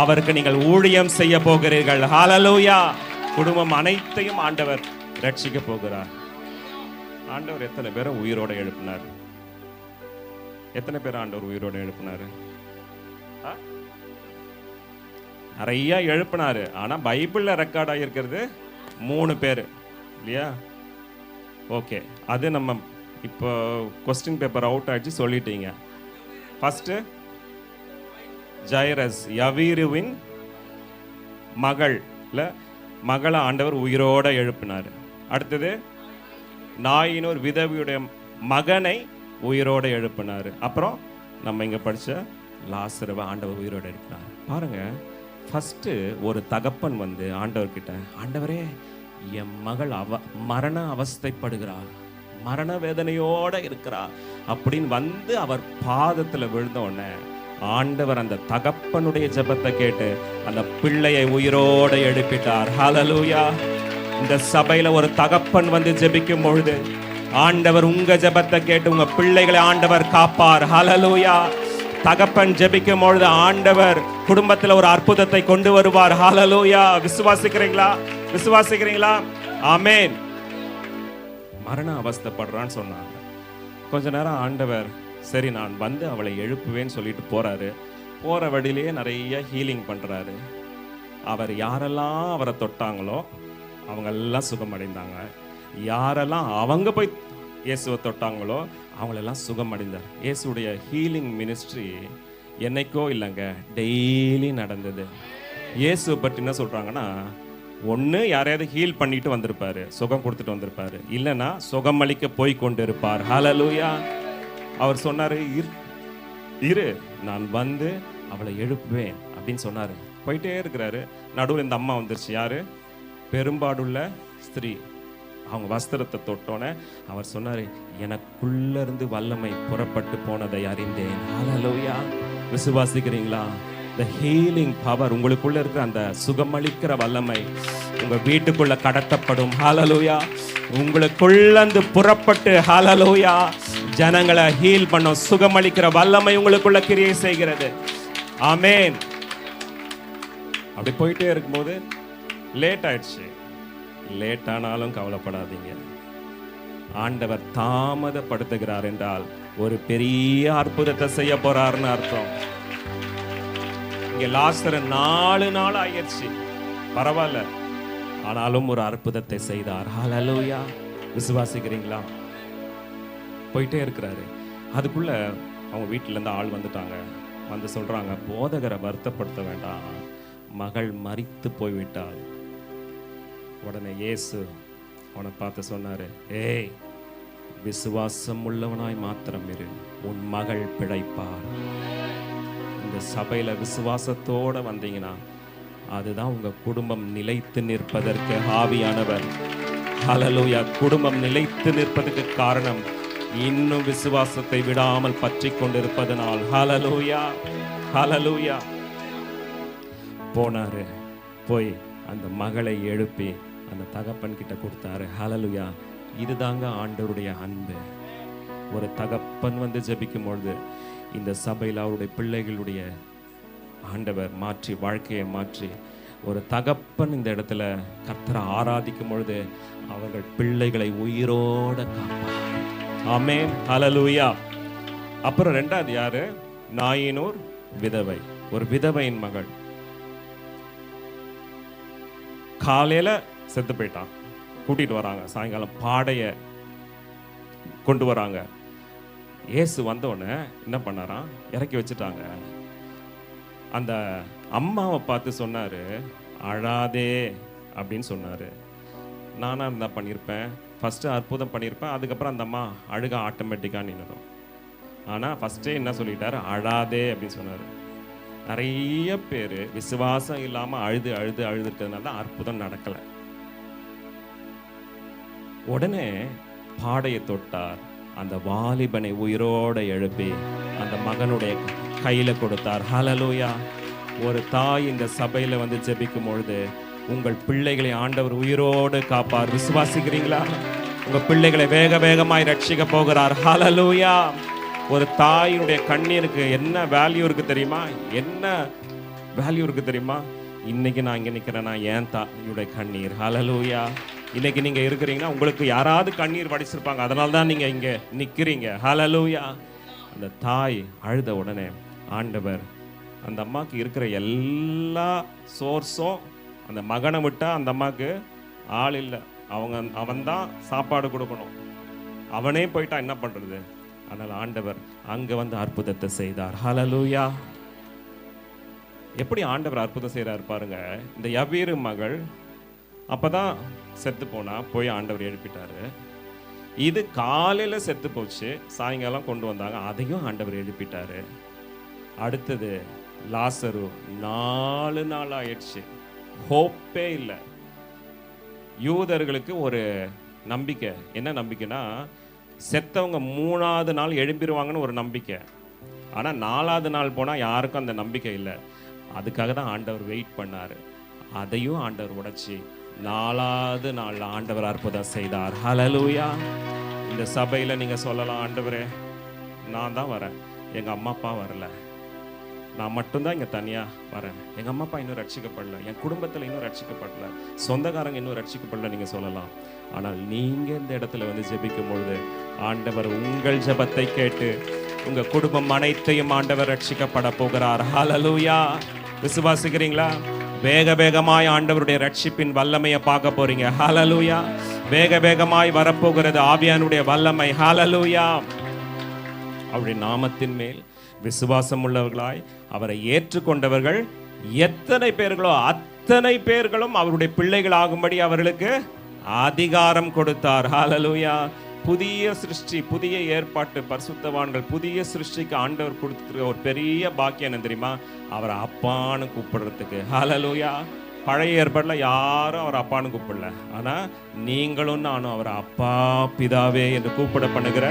Speaker 1: அவருக்கு நீங்கள் ஊழியம் செய்ய போகிறீர்கள். ஹல்லேலூயா. குடும்பம் அனைத்தையும் ஆண்டவர் ரட்சிக்க போகிறார். ஆண்டவர் எத்தனை பேரை உயிரோட எழுப்பினார்? எத்தனை பேர் ஆண்டவர் உயிரோடு எழுப்பினாரு? நிறைய எழுப்பினாரு. ஆனா பைபிள்ல ரெக்கார்ட் ஆகியிருக்கிறது 3 பேர் இல்லையா? ஓகே, அது நம்ம இப்போ கொஸ்டின் பேப்பர் அவுட் ஆயிடுச்சு, சொல்லிட்டீங்க. ஃபர்ஸ்ட் ஜைரஸ், யவீருவின் மகளை ஆண்டவர் உயிரோட எழுப்பினார். அடுத்தது நாயினூர் விதவியுடைய மகனை உயிரோட எழுப்பினார். அப்புறம் நம்ம இங்க படிச்ச லாசருவை ஆண்டவர் உயிரோட எழுப்பினார். பாருங்க, ஃபர்ஸ்ட் ஒரு தகப்பன் வந்து ஆண்டவர்கிட்ட, ஆண்டவரே என் மகள் மரண அவஸ்தைப்படுகிறாள், மரண வேதனையோட இருக்கிறார் அப்படின்னு வந்து அவர் பாதத்துல விழுந்த உடனே ஆண்டவர் அந்த தகப்பனுடைய ஜெபத்தை கேட்டு அந்த பிள்ளையை உயிரோட எழுப்பிட்டார். ஹல்லேலூயா. இந்த சபையில ஒரு தகப்பன் வந்து ஜெபிக்கும் பொழுது ஆண்டவர் உங்க ஜெபத்தை கேட்டு உங்க பிள்ளைகளை ஆண்டவர் காப்பார். ஹல்லேலூயா. தகப்பன் ஜெபிக்கும் பொழுது ஆண்டவர் குடும்பத்துல ஒரு அற்புதத்தை கொண்டு வருவார். ஹல்லேலூயா. விசுவாசிக்கிறீங்களா? விசுவாசிக்கிறீங்களா? ஆமென். மரண அவஸ்தைப்படுறான்னு சொன்னாங்க. கொஞ்ச நேரம் ஆண்டவர் சரி நான் வந்து அவளை எழுப்புவேன்னு சொல்லிட்டு போறாரு. போற வழியிலேயே நிறைய ஹீலிங் பண்றாரு. அவர் யாரெல்லாம் அவரை தொட்டாங்களோ அவங்க எல்லாம் சுகமடைந்தாங்க. யாரெல்லாம் அவங்க போய் இயேசுவை தொட்டாங்களோ அவங்களெல்லாம் சுகமடைந்தார். இயேசுடைய ஹீலிங் மினிஸ்ட்ரி என்னைக்கோ இல்லைங்க, டெய்லி நடந்தது. இயேசுவை பற்றி என்ன சொல்றாங்கன்னா, ஒன்று யாரையாவது ஹீல் பண்ணிட்டு வந்திருப்பாரு, சுகம் கொடுத்துட்டு வந்திருப்பாரு, இல்லைன்னா சுகம் அளிக்க போய் கொண்டு இருப்பார். ஹல்லேலூயா. அவர் சொன்னாரு, இரு நான் வந்து அவளை எழுப்புவேன் அப்படின்னு சொன்னாரு. போயிட்டே இருக்கிறாரு. நடுவில் இந்த அம்மா வந்துருச்சு. யாரு? பெரும்பாடுள்ள ஸ்திரீ. அவங்க வஸ்திரத்தை தொட்டோன்னே அவர் சொன்னாரு, எனக்குள்ள இருந்து வல்லமை புறப்பட்டு போனதை அறிந்தேன். ஹல்லேலூயா. விசுவாசிக்கிறீங்களா? the healing power, உங்களுக்குள்ள இருக்கிற அந்த சுகமளிக்கிற வல்லமை உங்க வீட்டுக்குள்ள கடத்தப்படும். ஹல்லேலூயா. உங்களுக்குள்ள இருந்து புறப்பட்டு ஹல்லேலூயா ஜனங்களை ஹீல் பண்ணும் சுகமளிக்கிற வல்லமை உங்களுக்குள்ள கிரியை செய்கிறது. ஆமென். அப்படி போயிட்டே இருக்கும்போது லேட் ஆயிடுச்சு. லேட் ஆனாலும் கவலைப்படாதீங்க. ஆண்டவர் தாமதப்படுத்துகிறார் என்றால் ஒரு பெரிய அற்புதத்தை செய்ய போறாருன்னு அர்த்தம். இங்க லாசரு 4 நாள் ஆயிடுச்சு, பரவாயில்ல, ஆனாலும் ஒரு அற்புதத்தை செய்தார். ஹல்லேலூயா. விசுவாசிக்கிறீங்களா? போயிட்டே இருக்கிறாரு. அதுக்குள்ள அவங்க வீட்டுல இருந்து ஆள் வந்துட்டாங்க. வந்து சொல்றாங்க, போதகரை வருத்தப்படுத்த வேண்டாம், மகள் மரித்து போய்விட்டாள். உடனே இயேசு அவனை பார்த்து சொன்னாரு, ஏய், விசுவாசம் உள்ளவனாய் மாத்திரம் இரு, உன் மகள் பிழைப்பாள். இந்த சபையில விசுவாசத்தோட வந்தீங்கன்னா அதுதான் உங்க குடும்பம் நிலைத்து நிற்பதற்கு ஆவியானவர். ஹல்லேலூயா. குடும்பம் நிலைத்து நிற்பதற்கு காரணம் இன்னும் விசுவாசத்தை விடாமல் பற்றி கொண்டிருப்பதனால். ஹல்லேலூயா. ஹல்லேலூயா. போனாரு, போய் அந்த மகளை எழுப்பி அந்த தகப்பன் கிட்ட கொடுத்தாரு. ஹல்லேலூயா. இதுதாங்க ஆண்டவருடைய அன்பு. ஒரு தகப்பன் வந்து ஜெபிக்கும் பொழுது இந்த சபையில் அவருடைய பிள்ளைகளுடைய ஆண்டவர் மாற்றி வாழ்க்கையை மாற்றி, ஒரு தகப்பன் இந்த இடத்துல கர்த்தரை ஆராதிக்கும் பொழுது அவர்கள் பிள்ளைகளை உயிரோட காப்பார். ஆமென். ஹல்லேலூயா. அப்புறம் 2வது யாரு? நாயினூர் விதவை. ஒரு விதவையின் மகள். காலையில செத்து போயிட்டான். கூட்டிட்டு வராங்க, சாயங்காலம் பாடைய கொண்டு வராங்க. இயேசு வந்தோடனே என்ன பண்ணாராம்? இறக்கி வச்சுட்டாங்க. அந்த அம்மாவை பார்த்து சொன்னாரு, அழாதே அப்படின்னு சொன்னாரு. நானா இருந்தா பண்ணியிருப்பேன், ஃபர்ஸ்ட் அற்புதம் பண்ணியிருப்பேன், அதுக்கப்புறம் அந்த அம்மா அழுக ஆட்டோமேட்டிக்காக நின்றுடும். ஆனால் ஃபர்ஸ்டே என்ன சொல்லிட்டாரு? அழாதே அப்படின்னு சொன்னார். நிறைய பேர் விசுவாசம் இல்லாமல் அழுது அழுது அழுது இருக்கிறதுனால தான் அற்புதம் நடக்கலை. உடனே பாடையை தொட்டார், அந்த வாலிபனை உயிரோட எழுப்பி அந்த மகனுடைய கையில கொடுத்தார். ஹல்லேலூயா. ஒரு தாய் இந்த சபையில வந்து ஜெபிக்கும் பொழுது உங்கள் பிள்ளைகளை ஆண்டவர் உயிரோடு காப்பார். விசுவாசிக்கிறீங்களா? உங்க பிள்ளைகளை வேக வேகமாய் ரட்சிக்க போகிறார். ஹல்லேலூயா. ஒரு தாயினுடைய கண்ணீருக்கு என்ன வேல்யூ இருக்கு தெரியுமா? என்ன வேல்யூ இருக்கு தெரியுமா? இன்னைக்கு நான் இங்க நிக்கிறேன்னா ஏன் தாயுடைய கண்ணீர். ஹல்லேலூயா. இன்னைக்கு நீங்க இருக்கிறீங்கன்னா உங்களுக்கு யாராவது கண்ணீர் வடிச்சிருப்பாங்க, அதனால தான் நீங்க இங்க நிக்கிறீங்க. ஹல்லேலூயா. அந்த தாய் அழுத உடனே ஆண்டவர் அந்த அம்மாவுக்கு இருக்கிற எல்லா சோர்ஸும், அந்த மகனை விட்டா அந்த அம்மாவுக்கு ஆள் இல்லை, அவன்தான் சாப்பாடு கொடுக்கணும், அவனே போயிட்டா என்ன பண்றது? ஆனால் ஆண்டவர் அங்க வந்து அற்புதத்தை செய்தார். ஹல்லேலூயா. எப்படி ஆண்டவர் அற்புதம் செய்யறாரு பாருங்க. இந்த யவீரு மகள் அப்பதான் செத்து போனா, போய் ஆண்டவர் எழுப்பிட்டாரு. இது காலையில செத்து போச்சு, சாயங்காலம் கொண்டு வந்தாங்க, அதையும் ஆண்டவர் எழுப்பிட்டாரு. அடுத்தது லாசரு 4 நாள் ஆயிடுச்சு, ஹோப்பே இல்லை. யூதர்களுக்கு ஒரு நம்பிக்கை, என்ன நம்பிக்கைன்னா செத்தவங்க 3ஆவது நாள் எழும்பிடுவாங்கன்னு ஒரு நம்பிக்கை. ஆனால் 4ஆவது நாள் போனால் யாருக்கும் அந்த நம்பிக்கை இல்லை. அதுக்காக தான் ஆண்டவர் வெயிட் பண்ணார். அதையும் ஆண்டவர் உடைச்சி 4ஆவது நாள் ஆண்டவர் அற்புதம் செய்தார். ஹல்லேலூயா. இந்த சபையில் நீங்கள் சொல்லலாம், ஆண்டவரே நான் தான் வரேன், எங்கள் அம்மா அப்பா வரல, நான் மட்டும்தான் இங்கே தனியாக வரேன், எங்கள் அம்மா அப்பா இன்னும் ரட்சிக்கப்படல, என் குடும்பத்தில் இன்னும் ரட்சிக்கப்படல, சொந்தக்காரங்க இன்னும் ரட்சிக்கப்படல, நீங்கள் சொல்லலாம். ஆனால் நீங்கள் இந்த இடத்துல வந்து ஜெபிக்கும் பொழுது ஆண்டவர் உங்கள் ஜெபத்தை கேட்டு உங்கள் குடும்பம் அனைத்தையும் ஆண்டவர் ரட்சிக்கப்பட போகிறார். ஹல்லேலூயா. விசுவாசிக்கிறீங்களா? வேக வேகமாய் ஆண்டவருடைய ரட்சிப்பின் வல்லமையை பார்க்க போறீங்க. ஹல்லேலூயா. வேக வேகமாய் வரப்போகிறது ஆவியானுடைய வல்லமை. ஹல்லேலூயா. அவருடைய நாமத்தின் மேல் விசுவாசம் உள்ளவர்களாய் அவரை ஏற்றுக்கொண்டவர்கள் எத்தனை பேர்களோ அத்தனை பேர்களும் அவருடைய பிள்ளைகள் ஆகும்படி அவர்களுக்கு அதிகாரம் கொடுத்தார். ஹல்லேலூயா. புதிய சிருஷ்டி, புதிய ஏற்பாட்டு பரிசுத்தவான்கள், புதிய சிருஷ்டிக்கு ஆண்டவர் கொடுத்துருக்க ஒரு பெரிய பாக்கியம் என்ன தெரியுமா? அவரை அப்பான்னு கூப்பிடுறதுக்கு. ஹல்லேலூயா. பழைய ஏற்பாட்டில் யாரும் அவர் அப்பான்னு கூப்பிடல, ஆனால் நீங்களும் நானும் அவரை அப்பா பிதாவே என்று கூப்பிட பண்ணுகிற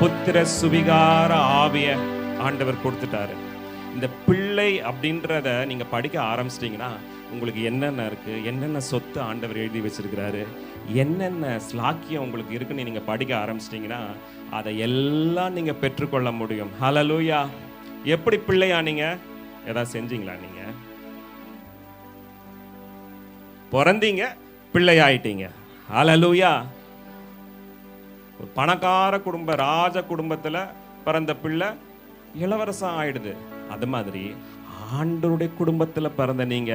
Speaker 1: புத்திர சுவிகார ஆவிய ஆண்டவர் கொடுத்துட்டாரு. இந்த பிள்ளை அப்படின்றத நீங்க படிக்க ஆரம்பிச்சிட்டிங்கன்னா உங்களுக்கு என்னென்ன இருக்கு, என்னென்ன சொத்து ஆண்டவர் எழுதி வச்சிருக்கிறாரு, என்னென்ன ஸ்லாக்கியம் உங்களுக்கு இருக்குன்னு நீங்க படிக்க ஆரம்பிச்சிட்டிங்கன்னா அதை எல்லாம் நீங்க பெற்றுக்கொள்ள முடியும். ஹல்லேலூயா. எப்படி பிள்ளையா நீங்க ஏதாவது செஞ்சீங்களா? நீங்க பிறந்தீங்க, பிள்ளையாயிட்டீங்க. ஹல்லேலூயா. ஒரு பணக்கார குடும்ப, ராஜ குடும்பத்துல பிறந்த பிள்ளை இளவரசன் ஆயிடுது. அது மாதிரி ஆண்டவருடைய குடும்பத்துல பிறந்த நீங்க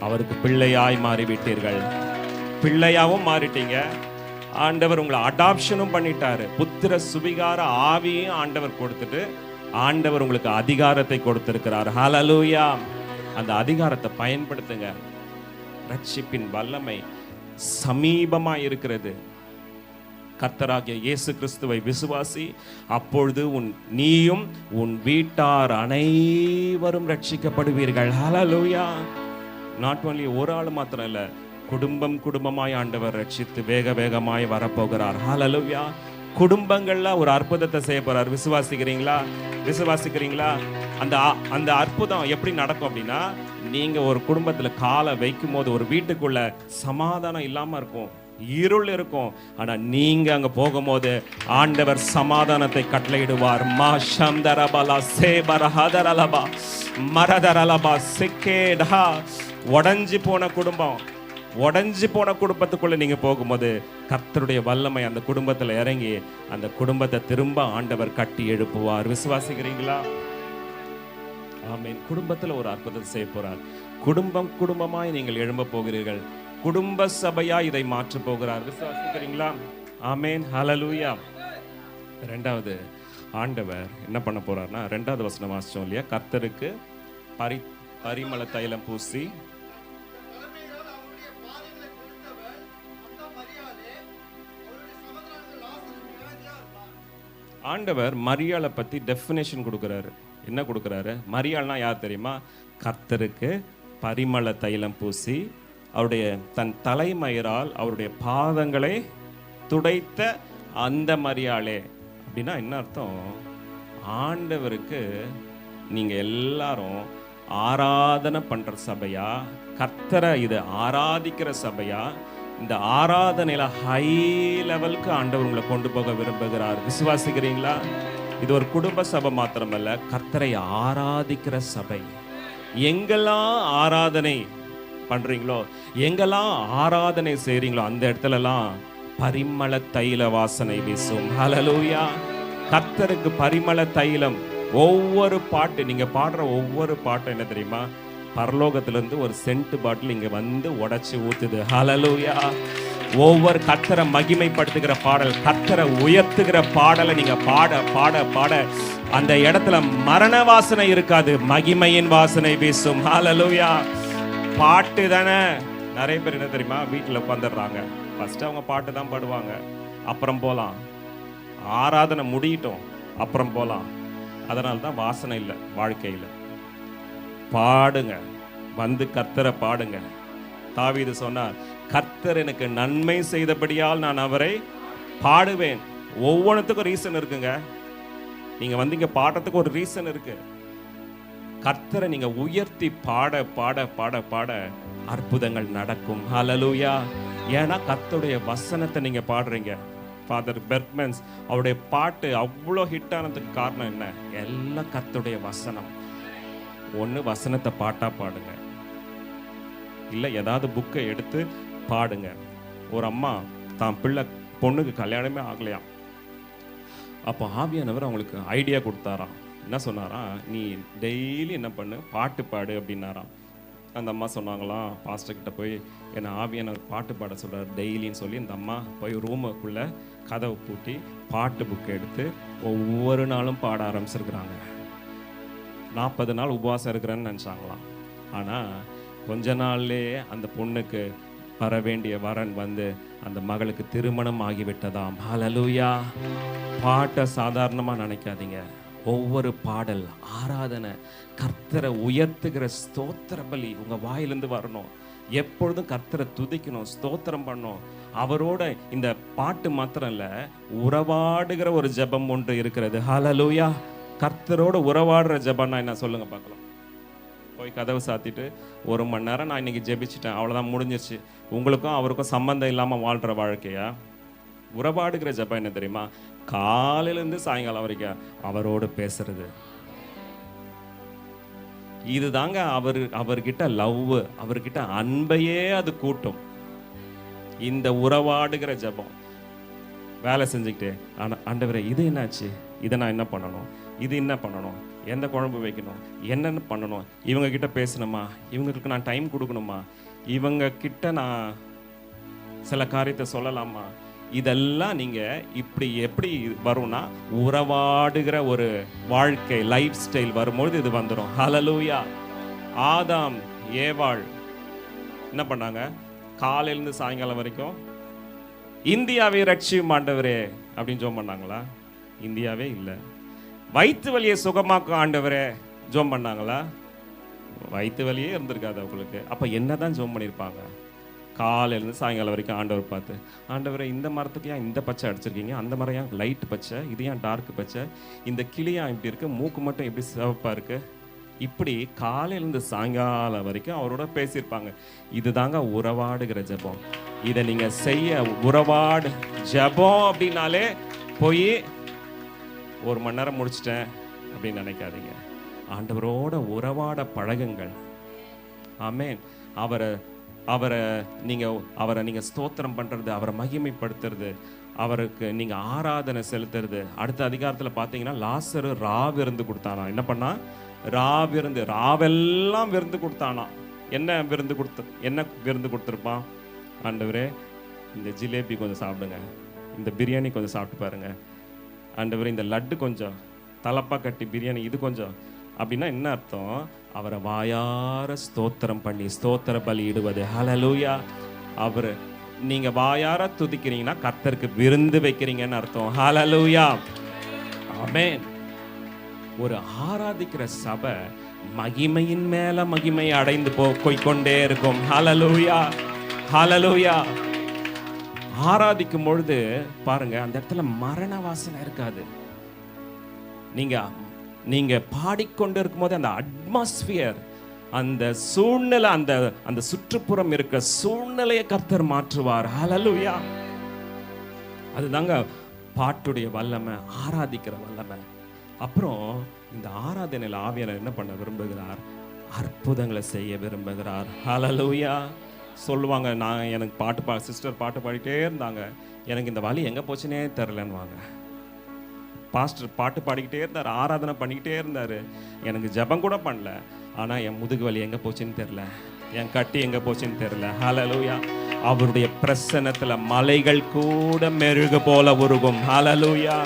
Speaker 1: அவருக்கு பிள்ளையாய் மாறிவிட்டீர்கள். பிள்ளையாவும் மாறிட்டீங்க. ஆண்டவர் உங்களை அடாப்ஷனும் பண்ணிட்டாரு. புத்திர சுவிகார ஆவியும் ஆண்டவர் கொடுத்துட்டு ஆண்டவர் உங்களுக்கு அதிகாரத்தை கொடுத்திருக்கிறார். ஹல்லேலூயா. அந்த அதிகாரத்தை பயன்படுத்துங்க. ரட்சிப்பின் வல்லமை சமீபமா இருக்கிறது. கர்த்தராகிய இயேசு கிறிஸ்துவை விசுவாசி, அப்பொழுது நீயும் உன் வீட்டார் அனைவரும் ரட்சிக்கப்படுவீர்கள். ஹல்லேலூயா. நாட் ஒன்லி ஒரு ஆள் மாத்திரம் இல்ல, குடும்பம் குடும்பமாய் ஆண்டவர் ரட்சித்து வேக வேகமாய் வரப்போகிறார். ஹல்லேலூயா. குடும்பங்கள்ல ஒரு அற்புதத்தை செய்ய போறார். விசுவாசிக்கிறீங்களா? விசுவாசிக்கிறீங்களா? அந்த அற்புதம் எப்படி நடக்கும் அப்படின்னா, நீங்க ஒரு குடும்பத்துல காலை வைக்கும் போது ஒரு வீட்டுக்குள்ள சமாதானம் இல்லாம இருக்கும், இருள் இருக்கும். ஆனா நீங்க அங்க போகும்போது ஆண்டவர் சமாதானத்தை கட்டளையிடுவார். மாஷம்தரபலா சேபரஹதரலபா மரதரலபா சிக்கேடா. உடைஞ்சு போன குடும்பம், உடைஞ்சு போன குடும்பத்துக்குள்ள நீங்க போகும்போது கர்த்தருடைய வல்லமை அந்த குடும்பத்துல இறங்கி அந்த குடும்பத்தை திரும்ப ஆண்டவர் கட்டி எழுப்புவார். விசுவாசிக்கிறீங்களா? ஆமென். குடும்பத்துல ஒரு அற்புதத்தை செய்ய போறார். குடும்பம் குடும்பமாய் நீங்கள் எழும்ப போகிறீர்கள். குடும்ப சபையா இதை மாற்ற போகிறார். விசுவாசிக்கிறீங்களா? ஆமென். ஹல்லேலூயா. ரெண்டாவது ஆண்டவர் என்ன பண்ண போறார்னா, 2வது வசனம் வாசிச்சோம் இல்லையா? கர்த்தருக்கு பரிமள தைலம் பூசி ஆண்டவர் மரியாளை பத்தி டெஃபினேஷன் கொடுக்கிறாரு. என்ன கொடுக்கிறாரு? மரியாள்னா யார் தெரியுமா? கர்த்தருக்கு பரிமள தைலம் பூசி அவருடைய தன் தலைமயிரால் அவருடைய பாதங்களை துடைத்த அந்த மரியாளே. அப்படின்னா என்ன அர்த்தம்? ஆண்டவருக்கு நீங்க எல்லாரும் ஆராதனை பண்ற சபையா, கர்த்தரை இது ஆராதிக்கிற சபையா, இந்த ஆராதனையில ஹை லெவலுக்கு ஆண்டவர் உங்களை கொண்டு போக விரும்புகிறார். விசுவாசிக்கிறீங்களா? இது ஒரு குடும்ப சபை மாத்திரமல்ல, கர்த்தரை ஆராதிக்கிற சபை. எங்கெல்லாம் ஆராதனை பண்றீங்களோ, எங்கெல்லாம் ஆராதனை செய்றீங்களோ, அந்த இடத்துலலாம் பரிமள தைல வாசனை வீசும். ஹல்லேலூயா. கர்த்தருக்கு பரிமள தைலம் ஒவ்வொரு பாட்டு நீங்க பாடுற ஒவ்வொரு பாட்டும் என்ன தெரியுமா, பரலோகத்திலிருந்து ஒரு சென்ட் பாட்டில் இங்க வந்து உடைச்சு ஊத்துது. ஹalleluya. ஒவ்வொரு கர்த்தரை மகிமைப்படுத்துகிற பாடல், கர்த்தரை உயர்த்துகிற பாடலை நீங்க பாட பாட பாட அந்த இடத்துல மரண வாசனை இருக்காது, மகிமையின் வாசனை வீசும். ஹalleluya. பாட்டு தானே. நிறைய பேர் என்ன தெரியுமா, வீட்டில் உட்காந்துடுறாங்க, ஃபர்ஸ்ட் அவங்க பாட்டு தான் பாடுவாங்க, அப்புறம் போகலாம், ஆராதனை முடியட்டும் அப்புறம் போகலாம். அதனால தான் வாசனை இல்லை வாழ்க்கையில். பாடுங்க, வந்து கர்த்தரை பாடுங்க. தாவீது சொன்னார், கர்த்தர் எனக்கு நன்மை செய்தபடியால் நான் அவரை பாடுவேன். ஒவ்வொன்றுத்துக்கும் ரீசன் இருக்குங்க. நீங்க வந்து இங்க பாடுறதுக்கு ஒரு ரீசன் இருக்கு. கர்த்தரை நீங்க உயர்த்தி பாட பாட பாட பாட அற்புதங்கள் நடக்கும். ஹalleluya. ஏன்னா கர்த்தருடைய வசனத்தை நீங்க பாடுறீங்க. ஃபாதர் பெர்க்மன்ஸ் அவருடைய பாட்டு அவ்வளோ ஹிட் ஆனதுக்கு காரணம் என்ன? எல்லாம் கர்த்தருடைய வசனம். ஒன்று வசனத்தை பாட்டா பாடுங்க, இல்லை ஏதாவது புக்கை எடுத்து பாடுங்க. ஒரு அம்மா தான் பிள்ளை பொண்ணுக்கு கல்யாணமே ஆகலையாம். அப்போ ஆவியானவர் அவங்களுக்கு ஐடியா கொடுத்தாராம். என்ன சொன்னாராம், நீ டெய்லி என்ன பண்ணு, பாட்டு பாடு அப்படின்னாராம். அந்த அம்மா சொன்னாங்களாம், பாஸ்டர் கிட்ட போய் என்னை ஆவியானவர் பாட்டு பாட சொல்கிறார் டெய்லின்னு சொல்லி இந்த அம்மா போய் ரூமுக்குள்ளே கதவை பூட்டி பாட்டு புக்கை எடுத்து ஒவ்வொரு நாளும் பாட ஆரம்பிச்சிருக்கிறாங்க. 40 நாள் உபவாசம் இருக்கிறேன்னு நினச்சாங்களாம். ஆனால் கொஞ்ச நாள்லேயே அந்த பொண்ணுக்கு வர வேண்டிய வரன் வந்து அந்த மகளுக்கு திருமணம் ஆகிவிட்டதாம். ஹalleluya. பாட்டை சாதாரணமாக நினைக்காதீங்க. ஒவ்வொரு பாடல், ஆராதனை, கர்த்தரை உயர்த்துகிற ஸ்தோத்திர பலி உங்க வாயிலிருந்து வரணும். எப்பொழுதும் கர்த்தரை துதிக்கணும், ஸ்தோத்திரம் பண்ணணும். அவரோட இந்த பாட்டு மாத்திரம் இல்ல, உறவாடுகிற ஒரு ஜெபம் ஒன்று இருக்கிறது. ஹalleluya. கர்த்தரோட உறவாடுற ஜெபம்னா என்ன சொல்லுங்க பார்க்கலாம். போய் கதவை சாத்திட்டு 1 மணி நேரம் நான் இன்னைக்கு ஜெபிச்சிட்டேன், அவ்வளோதான், முடிஞ்சிருச்சு. உங்களுக்கும் அவருக்கும் சம்பந்தம் இல்லாமல் வாழ்கிற வாழ்க்கையா? உறவாடுகிற ஜெபம் என்ன தெரியுமா? காலையிலேருந்து சாயங்காலம் வரைக்கும் அவரோடு பேசுறது. இதுதாங்க அவர்கிட்ட லவ், அவர்கிட்ட அன்பையே அது கூட்டும். இந்த உறவாடுகிற ஜெபம். வேலை செஞ்சுக்கிட்டே ஆண்டவரே இது என்னாச்சு, இதை நான் என்ன பண்ணணும், இது என்ன பண்ணணும், எந்த குழம்பு வைக்கணும், என்னென்ன பண்ணணும், இவங்க கிட்ட பேசணுமா, இவங்களுக்கு நான் டைம் கொடுக்கணுமா, இவங்க கிட்ட நான் சில காரியத்தை சொல்லலாமா, இதெல்லாம் நீங்க இப்படி எப்படி வரும்னா உறவாடுகிற ஒரு வாழ்க்கை லைஃப் ஸ்டைல் வரும்போது இது வந்துடும். ஹalleluya. ஆதாம் ஏவாள் என்ன பண்ணாங்க? காலையிலேருந்து சாயங்காலம் வரைக்கும் இந்தியாவை ரட்சியும் ஆண்டவரே அப்படின்னு ஜோம் பண்ணாங்களா? இந்தியாவே இல்லை. வயிற்று வலியை சுகமாக்கும் ஆண்டவரே ஜோம் பண்ணாங்களா? வயிற்று வலியே இருந்திருக்காது அவங்களுக்கு. அப்போ என்னதான் ஜோம் பண்ணியிருப்பாங்க? காலையிலேருந்து சாயங்காலம் வரைக்கும் ஆண்டவர் பார்த்து, ஆண்டவரை இந்த மரத்துக்கு ஏன் இந்த பச்சை அடிச்சிருக்கீங்க, அந்த மரம் ஏன் லைட் பச்சை, இது ஏன் டார்க் பச்சை, இந்த கிளியா இப்படி இருக்கு, மூக்கு மட்டும் எப்படி சிவப்பாக இருக்கு, இப்படி காலையிலேருந்து சாயங்காலம் வரைக்கும் அவரோட பேசியிருப்பாங்க. இதுதாங்க உறவாடுகிற ஜெபம். இதை நீங்கள் செய்ய உறவாடு ஜெபம் அப்படின்னாலே போய் 1 மணி நேரம் முடிச்சிட்டேன் அப்படின்னு நினைக்காதீங்க. ஆண்டவரோட உறவாட பழகுங்கள். ஆமென். அவரை நீங்க ஸ்தோத்திரம் பண்றது, அவரை மகிமைப்படுத்துறது, அவருக்கு நீங்க ஆராதனை செலுத்துறது. அடுத்த அதிகாரத்தில் பார்த்தீங்கன்னா லாசரு விருந்து கொடுத்தானா. என்ன பண்ணா? ராவெல்லாம் விருந்து கொடுத்தானா. என்ன விருந்து கொடுத்துருப்பான்? ஆண்டவரே இந்த ஜிலேபி கொஞ்சம் சாப்பிடுங்க, இந்த பிரியாணி கொஞ்சம் சாப்பிட்டு பாருங்க, ஆண்டவரே இந்த லட்டு கொஞ்சம், தலப்பா கட்டி பிரியாணி இது கொஞ்சம். அப்படின்னா என்ன அர்த்தம்? அவரை வாயார ஸ்தோத்திரம் பண்ணி ஸ்தோத்திர பலி இடுவது. ஹalleluya. நீங்க வாயார துதிக்கிறீங்கன்னா கர்த்தருக்கு விருந்து வைக்கிறீங்கன்னு அர்த்தம். ஹalleluya. ஆமென். ஒரு ஆராதிக்கிற சபை மகிமையின் மேல மகிமை அடைந்து போய்க்கொண்டே இருக்கும். ஹalleluya. ஹalleluya. ஆராதிக்கும் பொழுது பாருங்க, அந்த இடத்துல மரண வாசனை இருக்காது. நீங்க பாடிக்கொண்டு இருக்கும்போது அந்த அட்மாஸ்பியர், அந்த சூழ்நிலை, அந்த சுற்றுப்புறம் இருக்கிற சூழ்நிலையை கர்த்தர் மாற்றுவார். ஹalleluya. அதுதாங்க பாட்டுடைய வல்லமை, ஆராதிக்கிற வல்லமை. அப்புறம் இந்த ஆராதனையில் ஆவியானவர் என்ன பண்ண விரும்புகிறார்? அற்புதங்களை செய்ய விரும்புகிறார். ஹalleluya. சொல்லுவாங்க, எனக்கு சிஸ்டர் பாட்டு பாடிட்டே இருந்தாங்க, எனக்கு இந்த வலி எங்கே போச்சுன்னே தெரிலன்னுவாங்க. பாஸ்டர் பாட்டு பாடிக்கிட்டே இருந்தார், ஆராதனை பண்ணிக்கிட்டே இருந்தார். எனக்கு ஜெபம் கூட பண்ணல. ஆனால் என் முதுகு வலி எங்கே போச்சுன்னு தெரில, என் கட்டி எங்கே போச்சுன்னு தெரில. ஹல்லேலூயா. அவருடைய பிரசன்னத்தில் மலைகள் கூட மெருகு போல உருகும். ஹல்லேலூயா.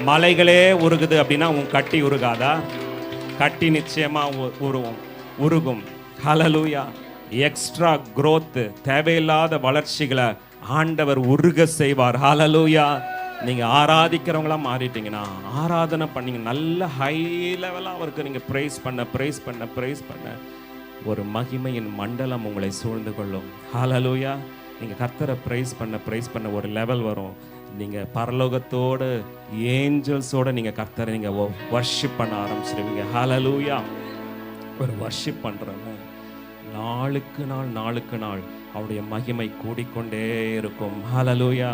Speaker 1: மலைகளே உருகுது அப்படின்னா உன் கட்டி உருகாதா? கட்டி நிச்சயமா உருகும். ஹல்லேலூயா. எக்ஸ்ட்ரா growth, தேவையில்லாத வளர்ச்சிகளை ஆண்டவர் உருக செய்வார். ஹல்லேலூயா. நீங்க ஆராதிக்கிறவங்களா மாறிட்டீங்கன்னா, ஆராதனை பண்ணீங்க, நல்ல ஹை லெவலா அவருக்கு நீங்க பிரைஸ் பண்ண ஒரு மகிமையின் மண்டலம் உங்களை சூழ்ந்து கொள்ளும். ஹல்லேலூயா. நீங்க கர்த்தரை பிரைஸ் பண்ண ஒரு லெவல் வரும். நீங்க பரலோகத்தோடு ஏஞ்சல்ஸோட நீங்க கர்த்தரை நீங்க வர்ஷிப் பண்ண ஆரம்பிச்சிருவீங்க. ஹல்லேலூயா. ஒரு வர்ஷிப் பண்றவங்க நாளுக்கு நாள் அவருடைய மகிமை கூடிக்கொண்டே இருக்கும். ஹல்லேலூயா.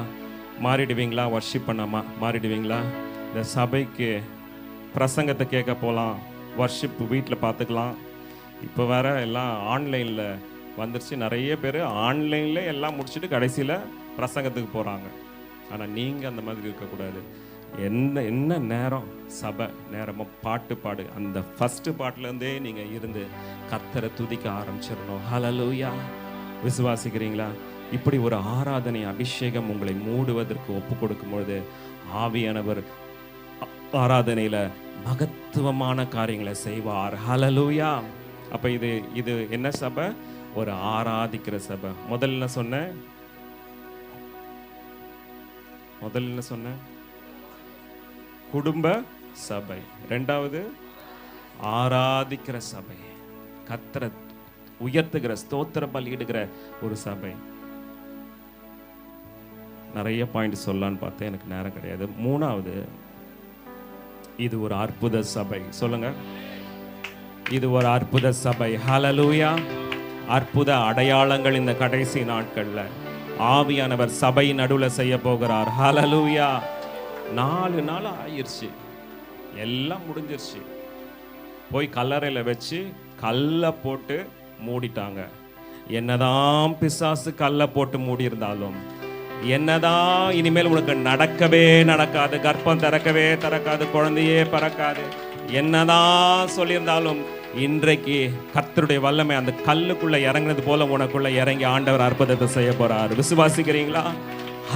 Speaker 1: மாறிடுவீங்களா? வர்ஷிப் பண்ண மாறிடுவீங்களா? இந்த சபைக்கு பிரசங்கத்தை கேட்க போகலாம், வர்ஷிப் வீட்டில் பார்த்துக்கலாம். இப்போ வேற எல்லாம் ஆன்லைனில் வந்துருச்சு. நிறைய பேர் ஆன்லைனில் எல்லாம் முடிச்சுட்டு கடைசியில் பிரசங்கத்துக்கு போகிறாங்க. ஆனால் நீங்கள் அந்த மாதிரி இருக்கக்கூடாது. என்ன நேரம் சபை நேரமும் பாட்டு பாடு, அந்த ஃபஸ்ட்டு பாட்டுலேருந்தே நீங்கள் இருந்து கர்த்தரை துதிக்க ஆரம்பிச்சிடணும். ஹல்லேலூயா. விசுவாசிக்கிறீங்களா? இப்படி ஒரு ஆராதனை அபிஷேகம் உங்களை மூடுவதற்கு ஒப்பு கொடுக்கும்பொழுது ஆவியானவர் ஆராதனையில் மகத்துவமான காரியங்களை செய்வார். ஹல்லேலூயா. அப்போ இது என்ன சபை? ஒரு ஆராதிக்கிற சபை. முதல்ல சொன்ன குடும்ப சபை, ரெண்டாவது ஆராதிக்கிற சபை, கர்த்தரை உயர்த்துகிற ஸ்தோத்திர பலியிடுகிற ஒரு சபை. நிறைய பாயிண்ட் சொல்லலான்னு பார்த்தேன், எனக்கு நேரம் கிடையாது. மூணாவது, இது ஒரு அற்புத சபை. சொல்லுங்க, இது ஒரு அற்புத சபை. ஹல்லேலூயா. அற்புத அடையாளங்கள் இந்த கடைசி நாட்கள்ல ஆவியானவர் சபை நடுவில் செய்ய போகிறார். ஹல்லேலூயா. 4 நாள் ஆயிடுச்சு, எல்லாம் முடிஞ்சிருச்சு. போய் கல்லறையில் வச்சு கல்லை போட்டு மூடிட்டாங்க. என்னதான் பிசாசு கல்லை போட்டு மூடி இருந்தாலும், என்னதான் இனிமேல் உனக்கு நடக்கவே நடக்காது, கர்ப்பம் திறக்காது, குழந்தையே பிறக்காது, என்னதான் சொல்லியிருந்தாலும் இன்றைக்கு கர்த்தருடைய வல்லமை அந்த கல்லுக்குள்ள இறங்கினது போல உனக்குள்ள இறங்கி ஆண்டவர் அற்புதத்தை செய்ய போறார். விசுவாசிக்கிறீங்களா?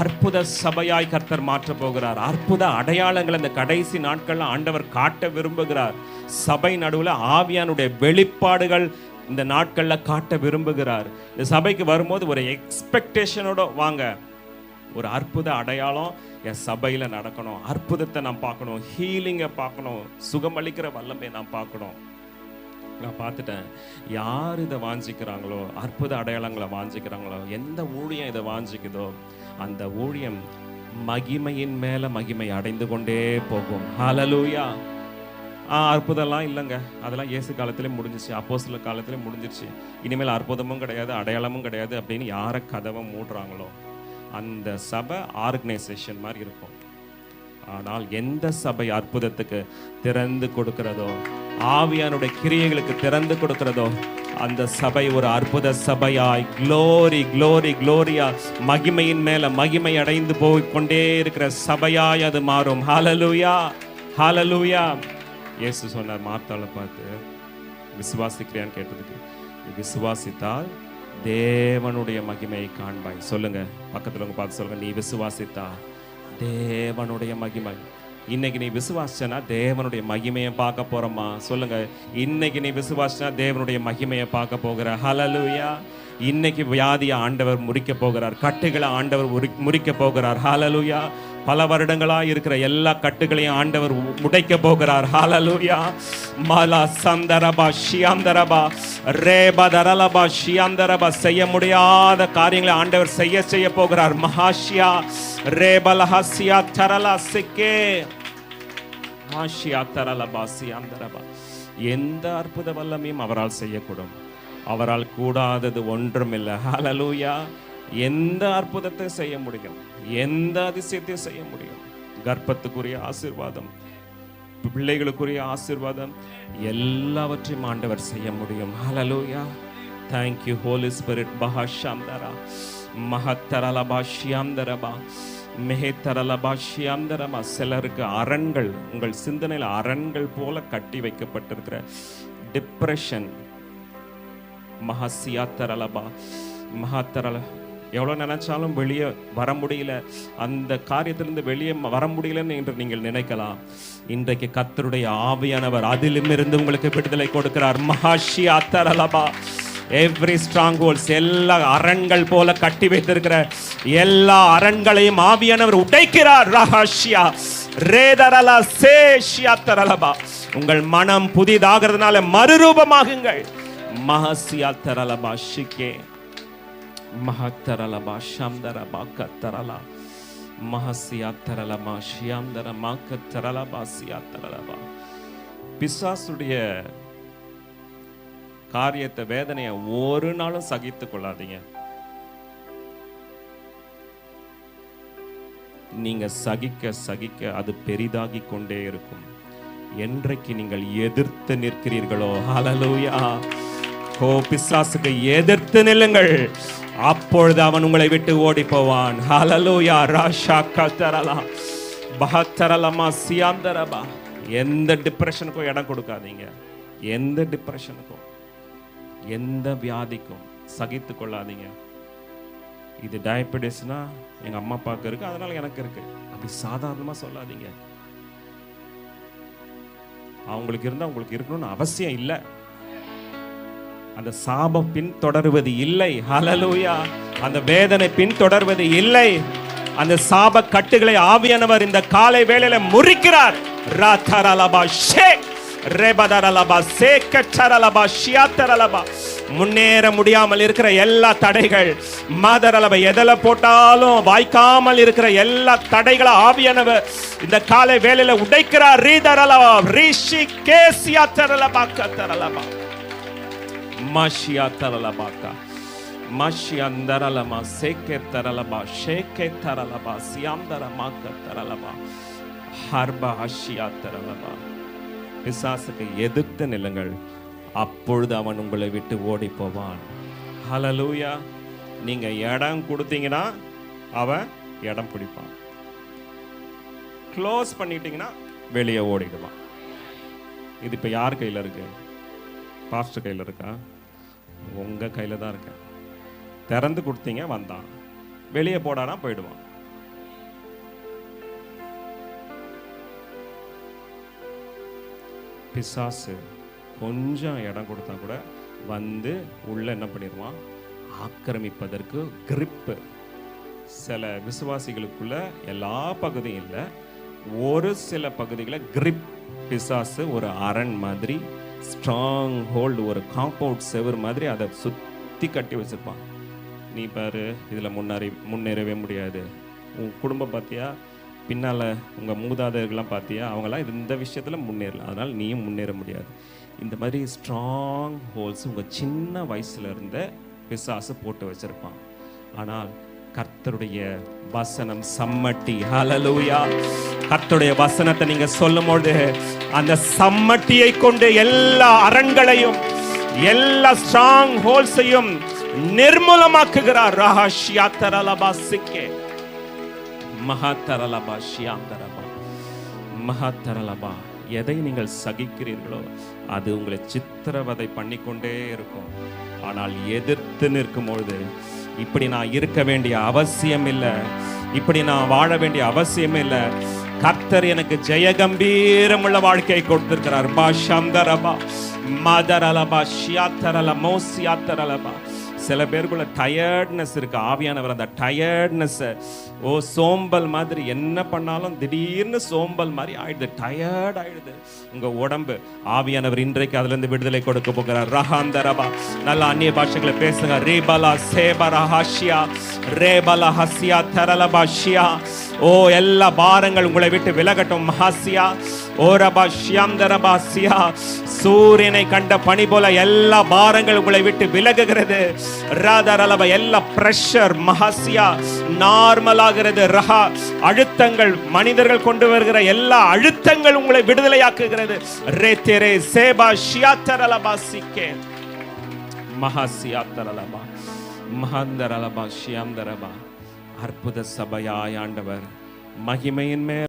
Speaker 1: அற்புத சபையாய் கர்த்தர் மாற்ற போகிறார். அற்புத அடையாளங்கள் இந்த கடைசி நாட்கள்ல ஆண்டவர் காட்ட விரும்புகிறார். சபை நடுவில் ஆவியானுடைய வெளிப்பாடுகள் இந்த நாட்கள்ல காட்ட விரும்புகிறார். இந்த சபைக்கு வரும்போது ஒரு எக்ஸ்பெக்டேஷனோட வாங்க. ஒரு அற்புத அடையாளம் என் சபையில நடக்கணும், அற்புதத்தை நான் பார்க்கணும், ஹீலிங்கை பார்க்கணும், சுகமளிக்கிற வல்லமை நான் பார்க்கணும். நான் பார்த்துட்டேன். யார் இதை வாஞ்சிக்கிறாங்களோ, அற்புத அடையாளங்களை வாஞ்சிக்கிறாங்களோ, எந்த ஊழியம் இதை வாஞ்சிக்குதோ, அந்த ஊழியம் மகிமையின் மேல மகிமை அடைந்து கொண்டே போகும். ஹல்லேலூயா. அற்புதம்லாம் இல்லைங்க, அதெல்லாம் இயேசு காலத்திலே முடிஞ்சிச்சு, அப்போஸ்தலர் காலத்திலே முடிஞ்சிருச்சு. இனிமேல் அற்புதமும் கிடையாது, அடையாளமும் கிடையாது அப்படின்னு யாரை கதவை மூடுறாங்களோ அந்த சபை ஆர்கனைசேஷன் மாதிரி இருக்கும். ஆனால் எந்த சபை அற்புதத்துக்கு திறந்து கொடுக்கிறதோ, ஆவியானுடைய கிரியைகளுக்கு திறந்து கொடுக்கிறதோ, அந்த சபை ஒரு அற்புத சபையாய் க்ளோரி க்ளோரி க்ளோரியா மகிமையின் மேல மகிமை அடைந்து போய் கொண்டே இருக்கிற சபையாய் அது மாறும். ஹல்லேலூயா. ஹல்லேலூயா. இயேசு சொன்னார் மார்த்தாளை பார்த்து, விசுவாசிக்கிறியான்னு கேட்டதுக்கு, விசுவாசித்தால் தேவனுடைய மகிமையை காண்பாய். சொல்லுங்க, பக்கத்துல உங்க பார்த்து சொல்லுங்க, நீ விசுவாசித்தா தேவனுடைய மகிமை. இன்னைக்கு நீ விசுவாசிச்சனா தேவனுடைய மகிமையை பார்க்க போறோமா? சொல்லுங்க, இன்னைக்கு நீ விசுவாசிச்சா தேவனுடைய மகிமையை பார்க்க போகிற. ஹல்லேலூயா. இன்னைக்கு வியாதியை ஆண்டவர் முறிக்க போகிறார், கட்டுகளை ஆண்டவர் முறிக்க போகிறார். ஹல்லேலூயா. பல வருடங்களா இருக்கிற எல்லா கட்டுகளையும் ஆண்டவர் உடைக்க போகிறார். ஹல்லேலூயா. மலா சந்தரபா ஷியாந்தரபா ரேபதரலபா ஷியாந்தரபா செய்ய முடியாத காரியங்களை ஆண்டவர் செய்ய போகிறார். மஹாஷியா ரேபலஹசியா தரலா சிக்கே மாஷியா தரலபா சியாந்தரபா. எந்த அற்புத வல்லமையும் அவரால் செய்யக்கூடும். அவரால் கூடாதது ஒன்றுமில்லை. ஹல்லேலூயா. எந்த அற்புதத்தை செய்ய முடியும், எந்த அதிசயத்தையும் செய்ய முடியும். கர்ப்பத்துக்குரிய ஆசீர்வாதம், பிள்ளைகளுக்குரிய ஆசீர்வாதம், எல்லாவற்றையும் ஆண்டவர் செய்ய முடியும். ஹல்லேலூயா. Thank you Holy Spirit. பஹஷாந்தரா மஹத்தரலபா ஷியாந்தரபா மெஹேத்தரலபா ஷியாந்தரமா. சிலருக்கு அரண்கள், உங்கள் சிந்தனையில் அரண்கள் போல கட்டி வைக்கப்பட்டிருக்கிற டிப்ரெஷன், மஹசியாத்தரலபா மகாத்தரல, எவ்வளோ நினைச்சாலும் வெளியே வர முடியல, அந்த காரியத்திலிருந்து வெளியே வர முடியலன்னு என்று நீங்கள் நினைக்கலாம். இன்றைக்கு கர்த்தருடைய ஆவியானவர் அதிலுமிருந்து உங்களுக்கு விடுதலை கொடுக்கிறார். மஹாஷியாத்தரலபா. எவ்ரி ஸ்ட்ராங் ஹோல்ஸ், எல்லா அரண்கள் போல கட்டி வைத்திருக்கிற எல்லா அரண்களையும் ஆவியானவர் உடைக்கிறார். ரஹாஷியா ரேதரலா சேஷியாத்தரலபா. உங்கள் மனம் புதிதாகிறதுனால மறுரூபமாகுங்கள். மஹசியாத்தரலபா ஷிகே மஹத்தரலபா ஷம்தரபா கத்தரலா மஹசியாத்தரலபா ஷியாந்தரமா கத்தரலபா சியாத்தரலபா. பிசாசுடைய காரியத்தை, வேதனையை ஒரு நாளும் சகித்துக் கொள்ளாதீங்க. நீங்க சகிக்க சகிக்க அது பெரிதாகி கொண்டே இருக்கும். என்றைக்கு நீங்கள் எதிர்த்து நிற்கிறீர்களோ, ஹல்லேலூயா, பிசாசுக்கு எதிர்த்து நில்லுங்கள், அப்பொழுது அவன் உங்களை விட்டு ஓடி போவான். ஹல்லேலூயா. ராஷா கதரலா பஹத்தரலமா சியாந்தரபா. எந்த டிப்ரெஷனுக்கும் இடம் கொடுக்காதீங்க. எந்த டிப்ரெஷனுக்கும், எந்த வியாதிக்கும் சகித்து கொள்ளாதீங்க. இது டயபெட்டிஸ்னா எங்க அம்மா அப்பாவுக்கு இருக்கு, அதனால எனக்கு இருக்கு, அப்படி சாதாரணமா சொல்லாதீங்க. அவங்களுக்கு இருந்தா உங்களுக்கு இருக்கணும்னு அவசியம் இல்லை. அந்த சாபம் பின் தொடர்வது இல்லை. ஹல்லேலூயா. அந்த வேதனை பின் தொடர்வது இல்லை. அந்த சாப கட்டுகளை ஆவியானவர் இந்த காலை வேளையில முறிக்கிறார். ராதரலபா ஷே ரெபதரலபா சேக்கச்சரலபா ஷியாத்தரலபா. முன்னேற முடியாமல் இருக்கிற எல்லா தடைகள், மாதரலபா எதல போட்டாலும் வாய்க்காமல் இருக்கிற எல்லா தடைகளை ஆவியானவர் இந்த காலை வேளையில உடைக்கிறார். ரீதரலபா ரிஷி கேசியாத்தரலபா கத்தரலபா மஷியாத்தரலபாக்கா மஷியந்தரலமா சேக்கேத்தரலபா ஷேக்கேத்தரலபா சியாந்தரமா கத்தரலபா ஹர்பா ஹஷியாத்தரலபா. பிசாசுக்கு எதிர்த்து நில்லுங்கள், அப்பொழுது அவன் உங்களை விட்டு ஓடி போவான். ஹல்லேலூயா. நீங்க இடம் கொடுத்தீங்கன்னா அவன் இடம் பிடிப்பான். க்ளோஸ் பண்ணிட்டீங்கன்னா வெளியே ஓடிடுவான். இது இப்ப யார் கையில இருக்கு? பாஸ்டர் கையில இருக்கா? உங்க கையில தான் இருக்க. திறந்து கொடுத்தீங்க, வந்தான். வெளியே போடானா போயிடுவான். பிசாசு கொஞ்சம் இடம் கொடுத்தா கூட வந்து உள்ள என்ன பண்ணிடுவான்? ஆக்கிரமிப்பதற்கு கிரிப்பு. சில விசுவாசிகளுக்குள்ள எல்லா பகுதியும் இல்லை, ஒரு சில பகுதிகளை கிரிப் பிசாசு ஒரு அரண் மாதிரி, ஸ்ட்ராங் ஹோல்டு, ஒரு காம்பவுண்ட் செவர் மாதிரி அதை சுற்றி கட்டி வச்சிருப்பான். நீ பாரு, இதில் முன்னேறவே முடியாது. உன் குடும்பம் பார்த்தியா, பின்னால் உங்கள் மூதாதையர்கள்லாம் பார்த்தியா, அவங்களாம் இந்த விஷயத்தில் முன்னேறலாம், அதனால் நீயும் முன்னேற முடியாது. இந்த மாதிரி ஸ்ட்ராங் ஹோல்ஸ் உங்கள் சின்ன வயசுல இருந்த பிசாசு போட்டு வச்சிருப்பான். ஆனால் கர்த்தருடைய வசனம் சம்மட்டி. ஹல்லேலூயா. கர்த்தருடைய வசனத்தை நீங்க சொல்லும்போது அந்த சம்மட்டியை கொண்டு எல்லா அரண்களையும் எல்லா ஸ்ட்ராங் ஹோல்ஸையும் நிர்மூலமாக்குகிறார். ரஹஷ்யாத்தரலபா சிக்கே மஹாத்தரலபா ஷியாந்தரபா மஹாத்தரலபா. எதை நீங்கள் சகிக்கிறீர்களோ அது உங்களை சித்திரவதை பண்ணிக்கொண்டே இருக்கும். ஆனால் எதிர்த்து நிற்கும் பொழுது, இப்படி நான் இருக்க வேண்டிய அவசியம் இல்லை, இப்படி நான் வாழ வேண்டிய அவசியம் இல்லை, கர்த்தர் எனக்கு ஜெயகம்பீரமுள்ள வாழ்க்கையை கொடுத்திருக்கிறார். பாஷந்தரபா மதரலபா ஷியாத்தரல மோசியாத்தரலபா. சில பேருக்குள்ள டயர்ட்னஸ் இருக்கு. ஆவியானவர் அந்த டயர்ட்னஸ், சோம்பல் மாதிரி, என்ன பண்ணாலும் திடீர்னு சோம்பல் மாதிரி ஆயிடுது, டயர்ட் ஆயிடுது உங்க உடம்பு. ஆவியானவர் இன்றைக்கு அதுல இருந்து விடுதலை கொடுக்க போகிறார். ரஹாந்தரபா. நல்ல அந்நிய பாஷைகளை பேசுங்க. ரேபலா சேபரா ஹஷியா ரேபலா ஹசியா தரலபா ஷியா. எல்லா பாரங்கள் உங்களை விட்டு விலகட்டும். மஹாசியா ஓரபா ஷியாந்தரபா சியா. சூரியனை கண்ட பனி போல எல்லா பாரங்கள் உங்களை விட்டு விலகுகிறது. ராதரலபா. எல்லா பிரஷர் மஹாசியா நார்மல் ஆகிறது. ரஹா அழுத்தங்கள், மனிதர்கள் கொண்டு வருகிற எல்லா அழுத்தங்கள் உங்களை விடுதலையாக்குகிறது. ரேதேரே சேபா ஷியாத்தரலபா சிக்கே மஹாசியாத்தரலபா மஹந்தரலபா ஷியாந்தரபா. அற்புத சபையாய் ஆண்டவர் மகிமையின் மேல்